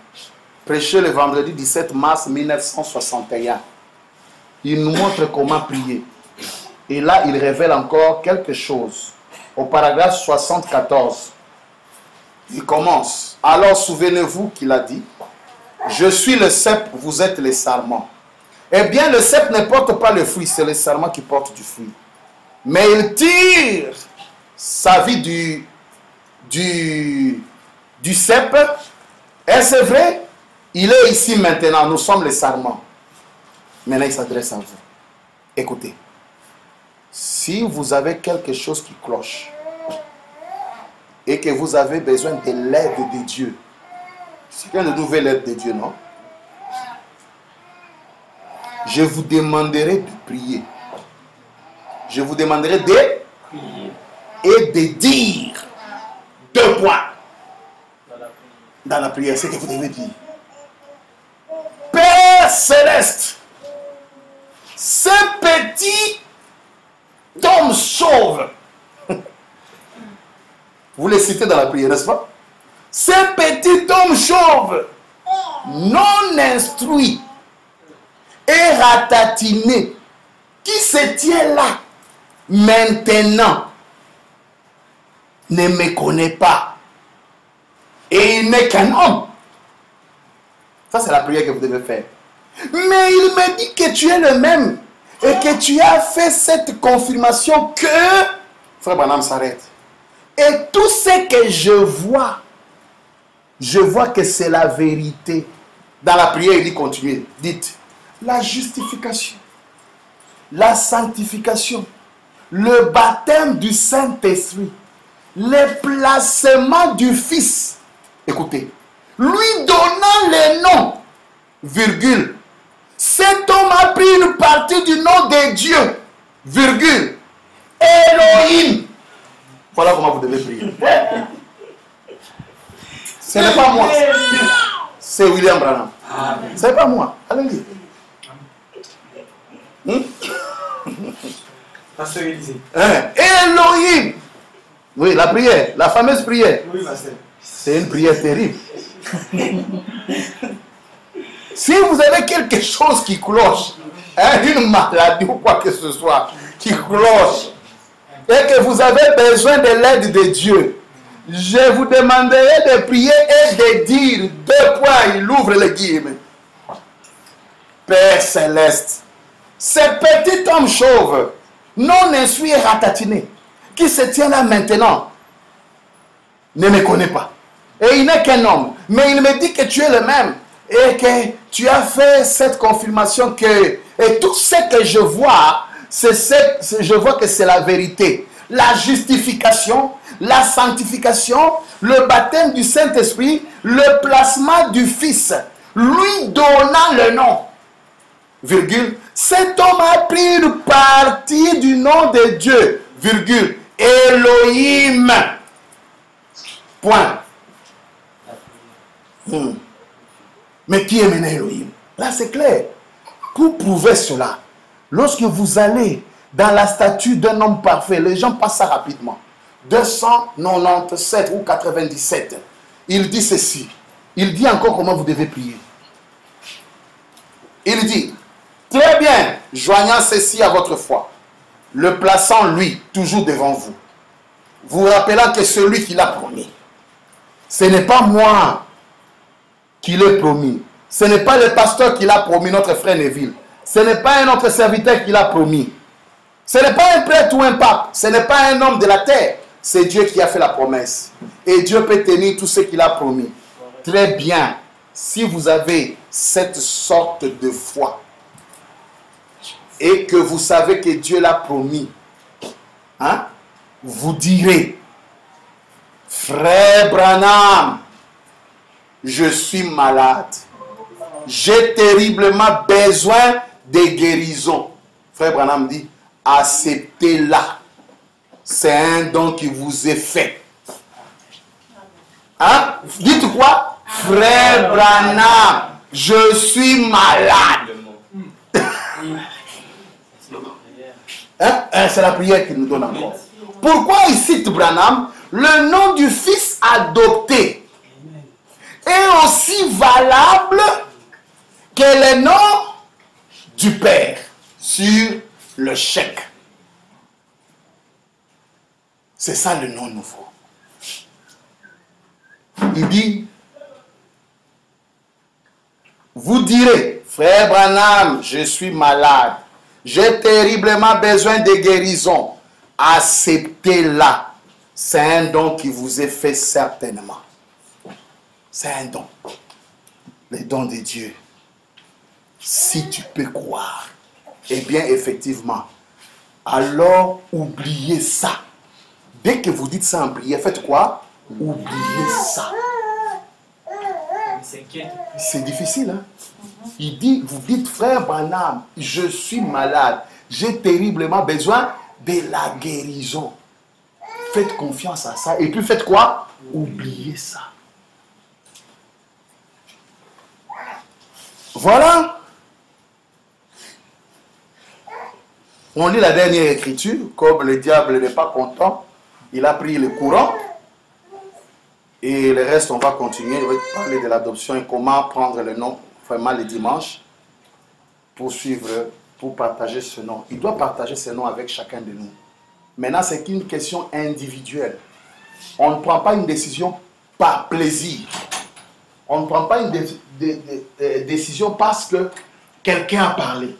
Prêché le vendredi 17 mars 1961. Il nous montre comment prier. Et là, il révèle encore quelque chose. Au paragraphe 74, il commence. Alors, souvenez-vous qu'il a dit, je suis le cep, vous êtes les sarments. Eh bien, le cep ne porte pas le fruit, c'est le sarment qui porte du fruit. Mais il tire sa vie du cep. Est-ce vrai? Il est ici maintenant, nous sommes les sarments. Maintenant, il s'adresse à vous. Écoutez, si vous avez quelque chose qui cloche et que vous avez besoin de l'aide de Dieu, c'est qu'un de nous veut l'aide de Dieu, non? Je vous demanderai de prier. Je vous demanderai de prier et de dire 2 points dans la prière. C'est ce que vous devez dire. Père céleste, ce petit homme chauve, vous le citez dans la prière, n'est-ce pas? Ce petit homme chauve, non instruit et ratatiné, qui se tient là, maintenant, ne me connaît pas. Et il n'est qu'un homme. Ça, c'est la prière que vous devez faire. Mais il me dit que tu es le même. Et que tu as fait cette confirmation que... Frère Branham s'arrête. Et tout ce que je vois que c'est la vérité. Dans la prière, il dit continuez. Dites, la justification, la sanctification, le baptême du Saint-Esprit, le placement du Fils. Écoutez, lui donnant les noms, virgule, cet homme a pris une partie du nom de Dieu, virgule, Elohim. Voilà comment vous devez prier. Ce n'est pas moi, c'est William Branham. Ce n'est pas moi. Allez-y. Pasteur Élisée. Elohim. Oui, la prière, la fameuse prière. Oui, pasteur. C'est une prière terrible. Si vous avez quelque chose qui cloche, une maladie ou quoi que ce soit, qui cloche, et que vous avez besoin de l'aide de Dieu, je vous demanderai de prier et de dire 2 points, il ouvre les guillemets. Père céleste, ce petit homme chauve, non instruit et ratatiné, qui se tient là maintenant, ne me connaît pas. Et il n'est qu'un homme. Mais il me dit que tu es le même. et que tu as fait cette confirmation que, et tout ce que je vois, je vois que c'est la vérité. La justification, la sanctification, le baptême du Saint-Esprit, le placement du Fils, lui donnant le nom, virgule, cet homme a pris une partie du nom de Dieu, virgule, Elohim, point. Mais qui est maintenant Elohim? Là c'est clair. Pour prouver cela, lorsque vous allez dans la statue d'un homme parfait, les gens passent ça rapidement. 297 ou 97. Il dit ceci. Il dit encore comment vous devez prier. Il dit, très bien, joignant ceci à votre foi, le plaçant lui toujours devant vous, vous rappelant que celui qui l'a promis, ce n'est pas moi qui l'ai promis, ce n'est pas le pasteur qui l'a promis, notre frère Neville, ce n'est pas un autre serviteur qui l'a promis, ce n'est pas un prêtre ou un pape, ce n'est pas un homme de la terre, c'est Dieu qui a fait la promesse. Et Dieu peut tenir tout ce qu'il a promis. Très bien, si vous avez cette sorte de foi et que vous savez que Dieu l'a promis, hein, vous direz, frère Branham, je suis malade, j'ai terriblement besoin de guérison. Frère Branham dit, acceptez-la. C'est un don qui vous est fait. Hein? Dites quoi? Frère Branham, je suis malade. Hein? C'est la prière qu'il nous donne encore. Pourquoi il cite Branham? Le nom du fils adopté est aussi valable que le nom du père sur le chèque. C'est ça le nom nouveau. Il dit, vous direz, frère Branham, je suis malade, j'ai terriblement besoin de guérison. Acceptez-la. C'est un don qui vous est fait certainement. C'est un don. Le don de Dieu. Si tu peux croire, eh bien effectivement, alors oubliez ça. Dès que vous dites ça en prière, faites quoi? Oubliez ça. C'est difficile, hein? Il dit, vous dites, frère Branham, je suis malade, j'ai terriblement besoin de la guérison. Faites confiance à ça. Et puis faites quoi? Oubliez ça. Voilà. On lit la dernière écriture, comme le diable n'est pas content, il a pris le courant. Et le reste, on va continuer. Je vais parler de l'adoption et comment prendre le nom, vraiment le dimanche, pour suivre, pour partager ce nom. Il doit partager ce nom avec chacun de nous. Maintenant, c'est une question individuelle. On ne prend pas une décision par plaisir. On ne prend pas une décision parce que quelqu'un a parlé.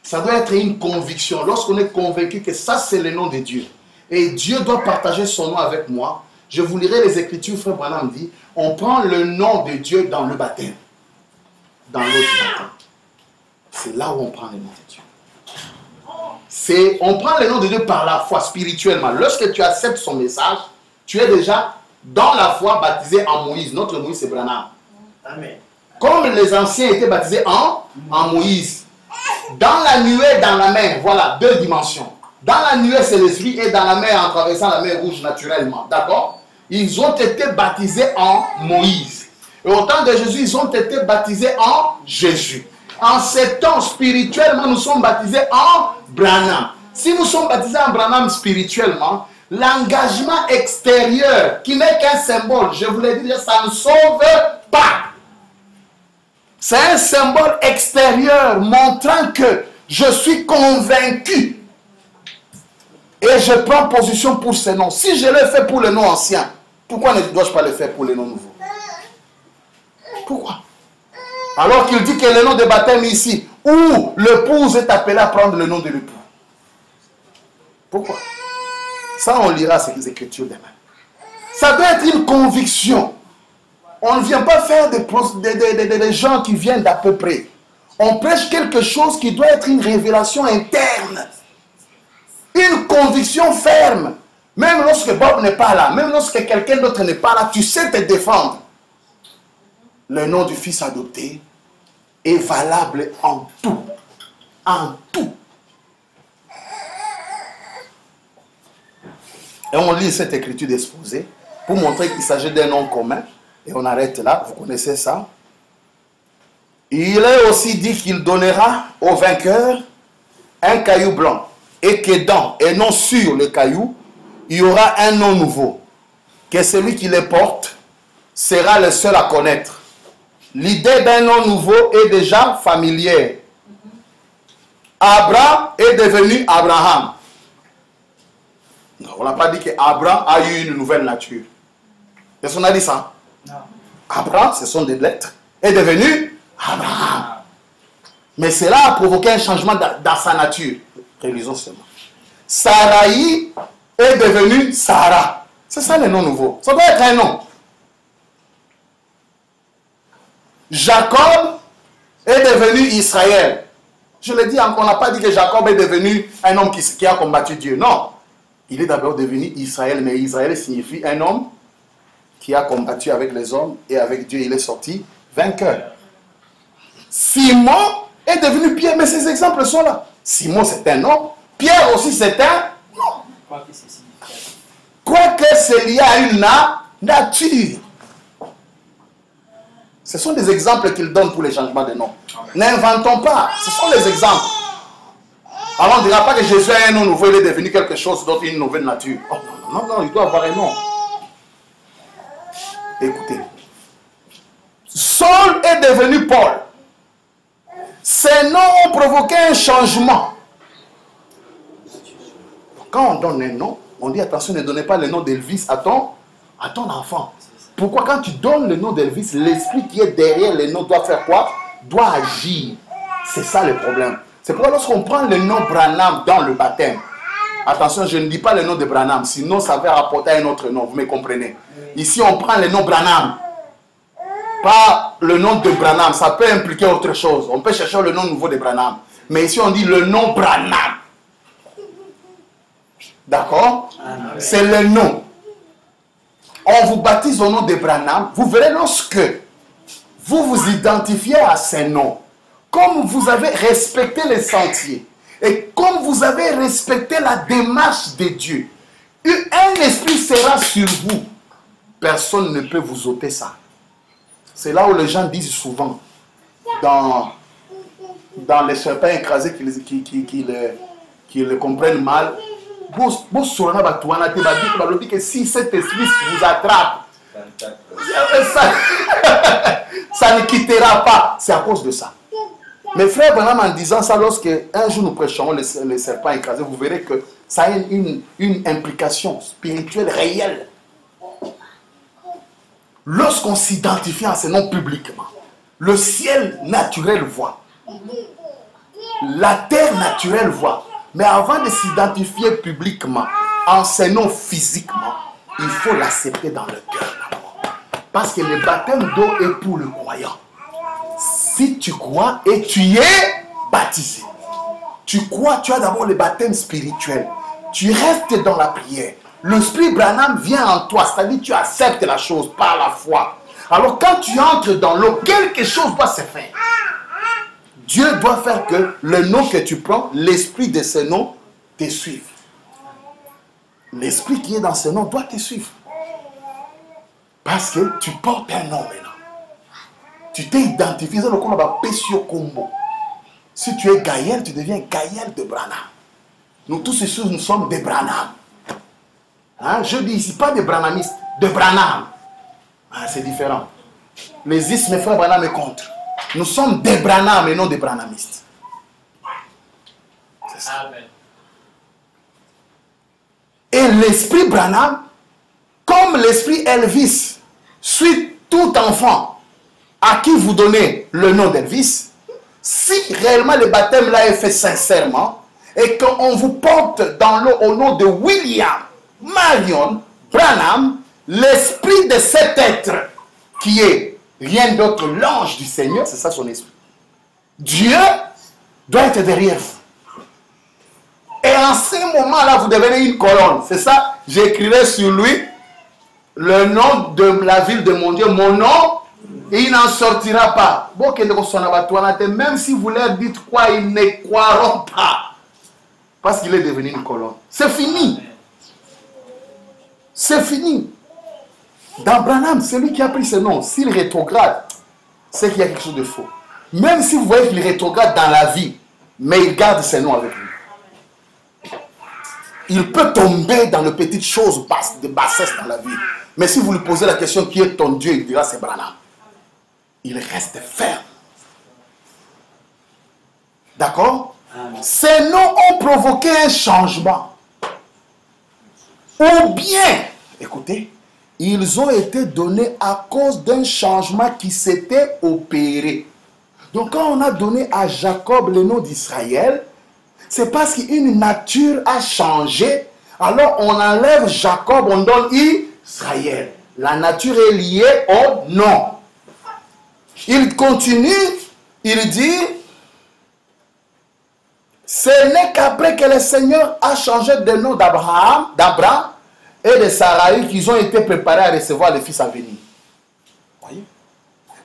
Ça doit être une conviction. Lorsqu'on est convaincu que ça, c'est le nom de Dieu. Et Dieu doit partager son nom avec moi. Je vous lirai les Écritures, frère Branham dit, on prend le nom de Dieu dans le baptême. Dans l'eau du baptême. C'est là où on prend le nom de Dieu. On prend le nom de Dieu par la foi, spirituellement. Lorsque tu acceptes son message, tu es déjà dans la foi baptisé en Moïse. Notre Moïse, c'est Branham. Amen. Comme les anciens étaient baptisés en Moïse. Dans la nuée, dans la mer, voilà, deux dimensions. Dans la nuée, c'est l'esprit, et dans la mer, en traversant la mer rouge naturellement. D'accord? Ils ont été baptisés en Moïse. Et au temps de Jésus, ils ont été baptisés en Jésus. En ces temps, spirituellement, nous sommes baptisés en Branham. Si nous sommes baptisés en Branham spirituellement, l'engagement extérieur, qui n'est qu'un symbole, je vous l'ai dit, ça ne sauve pas. C'est un symbole extérieur montrant que je suis convaincu et je prends position pour ce nom. Si je le fais pour le nom ancien, pourquoi ne dois-je pas le faire pour le nom nouveau? Pourquoi? Alors qu'il dit que le nom de baptême ici, où l'épouse est appelée à prendre le nom de l'époux. Pourquoi? Ça, on lira ces écritures demain. Ça doit être une conviction. On ne vient pas faire des gens qui viennent d'à peu près. On prêche quelque chose qui doit être une révélation interne. Une conviction ferme. Même lorsque Bob n'est pas là, même lorsque quelqu'un d'autre n'est pas là, tu sais te défendre. Le nom du Fils adopté est valable en tout. En tout. Et on lit cette écriture exposée pour montrer qu'il s'agit d'un nom commun. Et on arrête là, vous connaissez ça. Il est aussi dit qu'il donnera au vainqueur un caillou blanc. Et que dans, et non sur le caillou, il y aura un nom nouveau. Que celui qui le porte sera le seul à connaître. L'idée d'un nom nouveau est déjà familière. Abraham est devenu Abraham. Non, on n'a pas dit qu'Abraham a eu une nouvelle nature. Est-ce qu'on a dit ça? Non. Abraham, ce sont des lettres, est devenu Abraham. Mais cela a provoqué un changement dans sa nature. Réalisons seulement. Sarai est devenue Sarah. C'est ça le nom nouveau. Ça doit être un nom. Jacob est devenu Israël. Je le dis encore, on n'a pas dit que Jacob est devenu un homme qui a combattu Dieu. Non. Il est d'abord devenu Israël, mais Israël signifie un homme qui a combattu avec les hommes et avec Dieu, il est sorti vainqueur. Simon est devenu Pierre, mais ces exemples sont là. Simon, c'est un homme. Pierre aussi, c'est un homme. Quoique c'est lié à une nature. Ce sont des exemples qu'il donne pour les changements de nom. N'inventons pas. Ce sont les exemples. Alors on ne dira pas que Jésus a un nom nouveau, il est devenu quelque chose d'autre, une nouvelle nature. Oh, non, non, il doit avoir un nom. Écoutez. Saul est devenu Paul. Ces noms ont provoqué un changement. Quand on donne un nom, on dit attention, ne donnez pas le nom d'Elvis à ton enfant. Pourquoi quand tu donnes le nom d'Elvis, l'esprit qui est derrière le nom doit faire quoi? Doit agir. C'est ça le problème. C'est pourquoi lorsqu'on prend le nom Branham dans le baptême, attention, je ne dis pas le nom de Branham, sinon ça va rapporter un autre nom, vous me comprenez? Ici, on prend le nom Branham. Pas le nom de Branham, ça peut impliquer autre chose. On peut chercher le nom nouveau de Branham. Mais ici, on dit le nom Branham. D'accord? C'est le nom. On vous baptise au nom de Branham. Vous verrez lorsque vous vous identifiez à ces noms, comme vous avez respecté les sentiers, et comme vous avez respecté la démarche de Dieu, un esprit sera sur vous. Personne ne peut vous ôter ça. C'est là où les gens disent souvent, dans les serpents écrasés qui le comprennent mal, que si cet esprit vous attrape, ça ne quittera pas. C'est à cause de ça. Mes frères, en disant ça, lorsque un jour nous prêcherons les serpents écrasés, vous verrez que ça a une implication spirituelle réelle. Lorsqu'on s'identifie à ces noms publiquement, le ciel naturel voit. La terre naturelle voit. Mais avant de s'identifier publiquement, en ces noms physiquement, il faut l'accepter dans le cœur d'abord. Parce que le baptême d'eau est pour le croyant. Si tu crois et tu es baptisé, tu crois, tu as d'abord le baptême spirituel. Tu restes dans la prière. L'esprit Branham vient en toi, c'est-à-dire tu acceptes la chose par la foi. Alors quand tu entres dans l'eau, quelque chose doit se faire. Dieu doit faire que le nom que tu prends, l'esprit de ce nom te suive. L'esprit qui est dans ce nom doit te suivre. Parce que tu portes un nom maintenant. Tu t'es identifié, c'est le qu'on appelle Pessio Combo. Si tu es Gaël, tu deviens Gaël de Branham. Nous tous ici, nous sommes des Branham. Hein? Je dis ici, pas des Branhamistes, de Branham. Ah, c'est différent. Les ismes, mes frères Branham est contre. Nous sommes des Branham et non des Branhamistes. C'est ça. Amen. Et l'esprit Branham, comme l'esprit Elvis, suit tout enfant à qui vous donnez le nom d'Elvis, si réellement le baptême là est fait sincèrement et qu'on vous porte dans l'eau au nom de William Marion Branham, l'esprit de cet être qui est rien d'autre, l'ange du Seigneur, c'est ça son esprit. Dieu doit être derrière vous. Et en ce moment-là, vous devenez une colonne. C'est ça, j'écrirai sur lui le nom de la ville de mon Dieu, mon nom, et il n'en sortira pas. Même si vous leur dites quoi, ils ne croiront pas. Parce qu'il est devenu une colonne. C'est fini. C'est fini. Dans Branham, celui qui a pris ce nom, s'il rétrograde, c'est qu'il y a quelque chose de faux. Même si vous voyez qu'il rétrograde dans la vie, mais il garde ce nom avec lui. Il peut tomber dans les petites choses de bassesse dans la vie. Mais si vous lui posez la question qui est ton Dieu, il dira c'est Branham. Il reste ferme. D'accord? Ces noms ont provoqué un changement. Ou bien, écoutez, ils ont été donnés à cause d'un changement qui s'était opéré. Donc quand on a donné à Jacob le nom d'Israël, c'est parce qu'une nature a changé. Alors on enlève Jacob, on donne Israël. La nature est liée au nom. Il continue, il dit, ce n'est qu'après que le Seigneur a changé de nom d'Abraham et de Sarai qu'ils ont été préparés à recevoir le fils à venir. Voyez?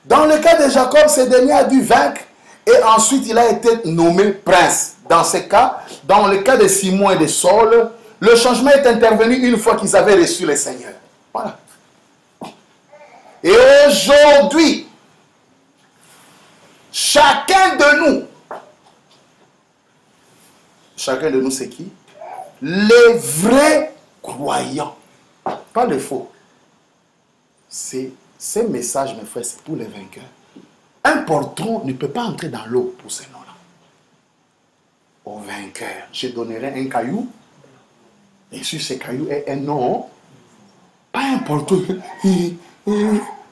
Dans le cas de Jacob, ce dernier a dû vaincre et ensuite il a été nommé prince. Dans ce cas, dans le cas de Simon et de Saul, le changement est intervenu une fois qu'ils avaient reçu le Seigneur. Voilà. Et aujourd'hui, chacun de nous c'est qui? Les vrais croyants, pas les faux. Ces messages, mes frères, c'est pour les vainqueurs. Un portron ne peut pas entrer dans l'eau pour ces noms-là. Au vainqueur, je donnerai un caillou, et sur ce caillou est un nom, pas un portron.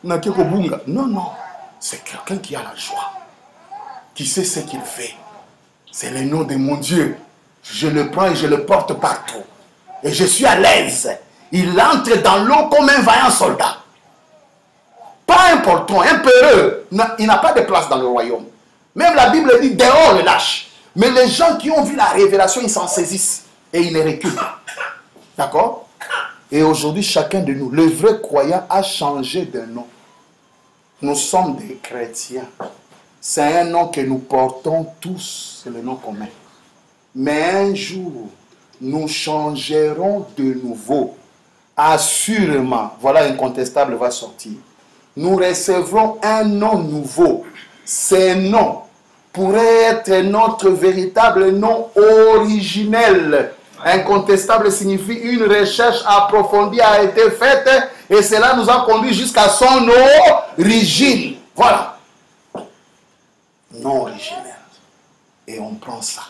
Non, non, c'est quelqu'un qui a la joie, qui sait ce qu'il fait. C'est le nom de mon Dieu. Je le prends et je le porte partout. Et je suis à l'aise. Il entre dans l'eau comme un vaillant soldat. Pas un portron, un peureux. Il n'a pas de place dans le royaume. Même la Bible dit dehors le lâche. Mais les gens qui ont vu la révélation, ils s'en saisissent. Et ils ne reculent pas. D'accord? Et aujourd'hui, chacun de nous, le vrai croyant, a changé de nom. Nous sommes des chrétiens. C'est un nom que nous portons tous. C'est le nom commun. Mais un jour, nous changerons de nouveau. Assurément, voilà, incontestable va sortir. Nous recevrons un nom nouveau. Ce nom pourrait être notre véritable nom originel. Incontestable signifie une recherche approfondie a été faite et cela nous a conduit jusqu'à son origine. Voilà. Nom originel. Et on prend ça.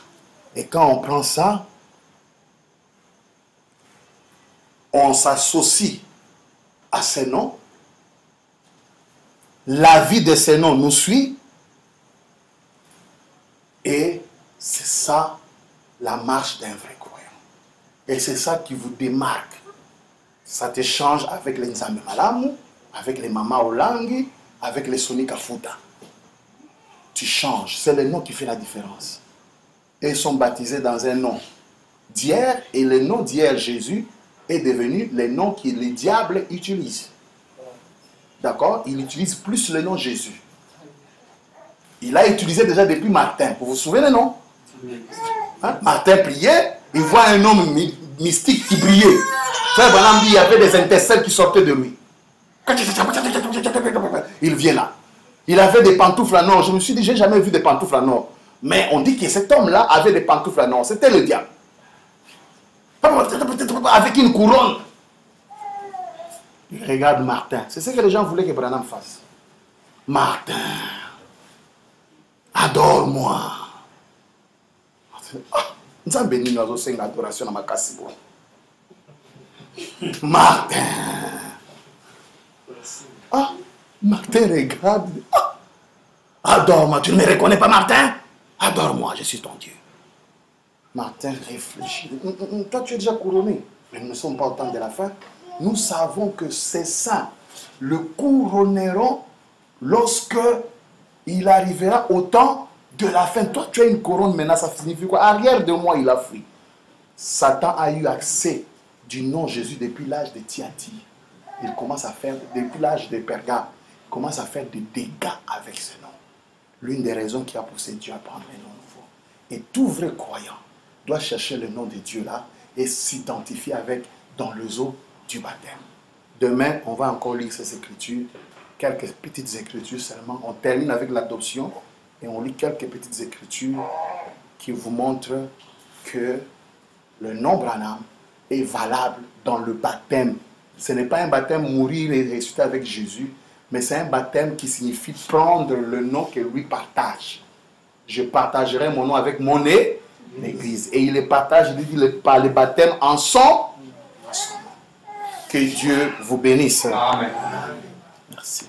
Et quand on prend ça, on s'associe à ces noms. La vie de ces noms nous suit. Et c'est ça la marche d'un vrai croyant. Et c'est ça qui vous démarque. Ça te change avec les Nzambe Malamu, avec les Mama Olangi, avec les Soni Kafuta. Tu changes. C'est le nom qui fait la différence. Et ils sont baptisés dans un nom d'hier. Et le nom d'hier, Jésus, est devenu le nom que les diables utilisent. D'accord? Il utilise plus le nom Jésus. Il a utilisé déjà depuis Martin. Vous vous souvenez, non? Hein? Martin priait, il voit un homme mystique qui brillait. Frère Branham dit, il y avait des intercelles qui sortaient de lui. Il vient là. Il avait des pantoufles en or. Je me suis dit, j'ai jamais vu des pantoufles en or. Mais on dit que cet homme-là avait des pantoufles en or. C'était le diable. Avec une couronne. Il regarde Martin. C'est ce que les gens voulaient que Branham fasse. Martin, adore-moi. Nous avons béni nos ossements d'adoration à ma casse. Martin. Ah, Martin regarde. Ah, adore-moi. Tu ne me reconnais pas, Martin? Adore-moi, je suis ton Dieu. Martin réfléchit. Toi, tu es déjà couronné. Mais nous ne sommes pas au temps de la fin. Nous savons que c'est ça. le couronneront lorsque il arrivera au temps de la fin. Toi, tu as une couronne maintenant, ça signifie quoi? Arrière de moi, il a fui. Satan a eu accès du nom Jésus depuis l'âge de Thyatire. Il commence à faire, depuis l'âge de Pergame, il commence à faire des dégâts avec ce nom. L'une des raisons qui a poussé Dieu à prendre un nom nouveau. Et tout vrai croyant doit chercher le nom de Dieu là et s'identifier avec dans les eaux du baptême. Demain, on va encore lire ces écritures, quelques petites écritures seulement. On termine avec l'adoption et on lit quelques petites écritures qui vous montrent que le nom Branham est valable dans le baptême. Ce n'est pas un baptême mourir et ressusciter avec Jésus, mais c'est un baptême qui signifie prendre le nom que lui partage. Je partagerai mon nom avec mon Église. Et il les partage, il dit par le baptême en son nom. Que Dieu vous bénisse. Amen. Merci.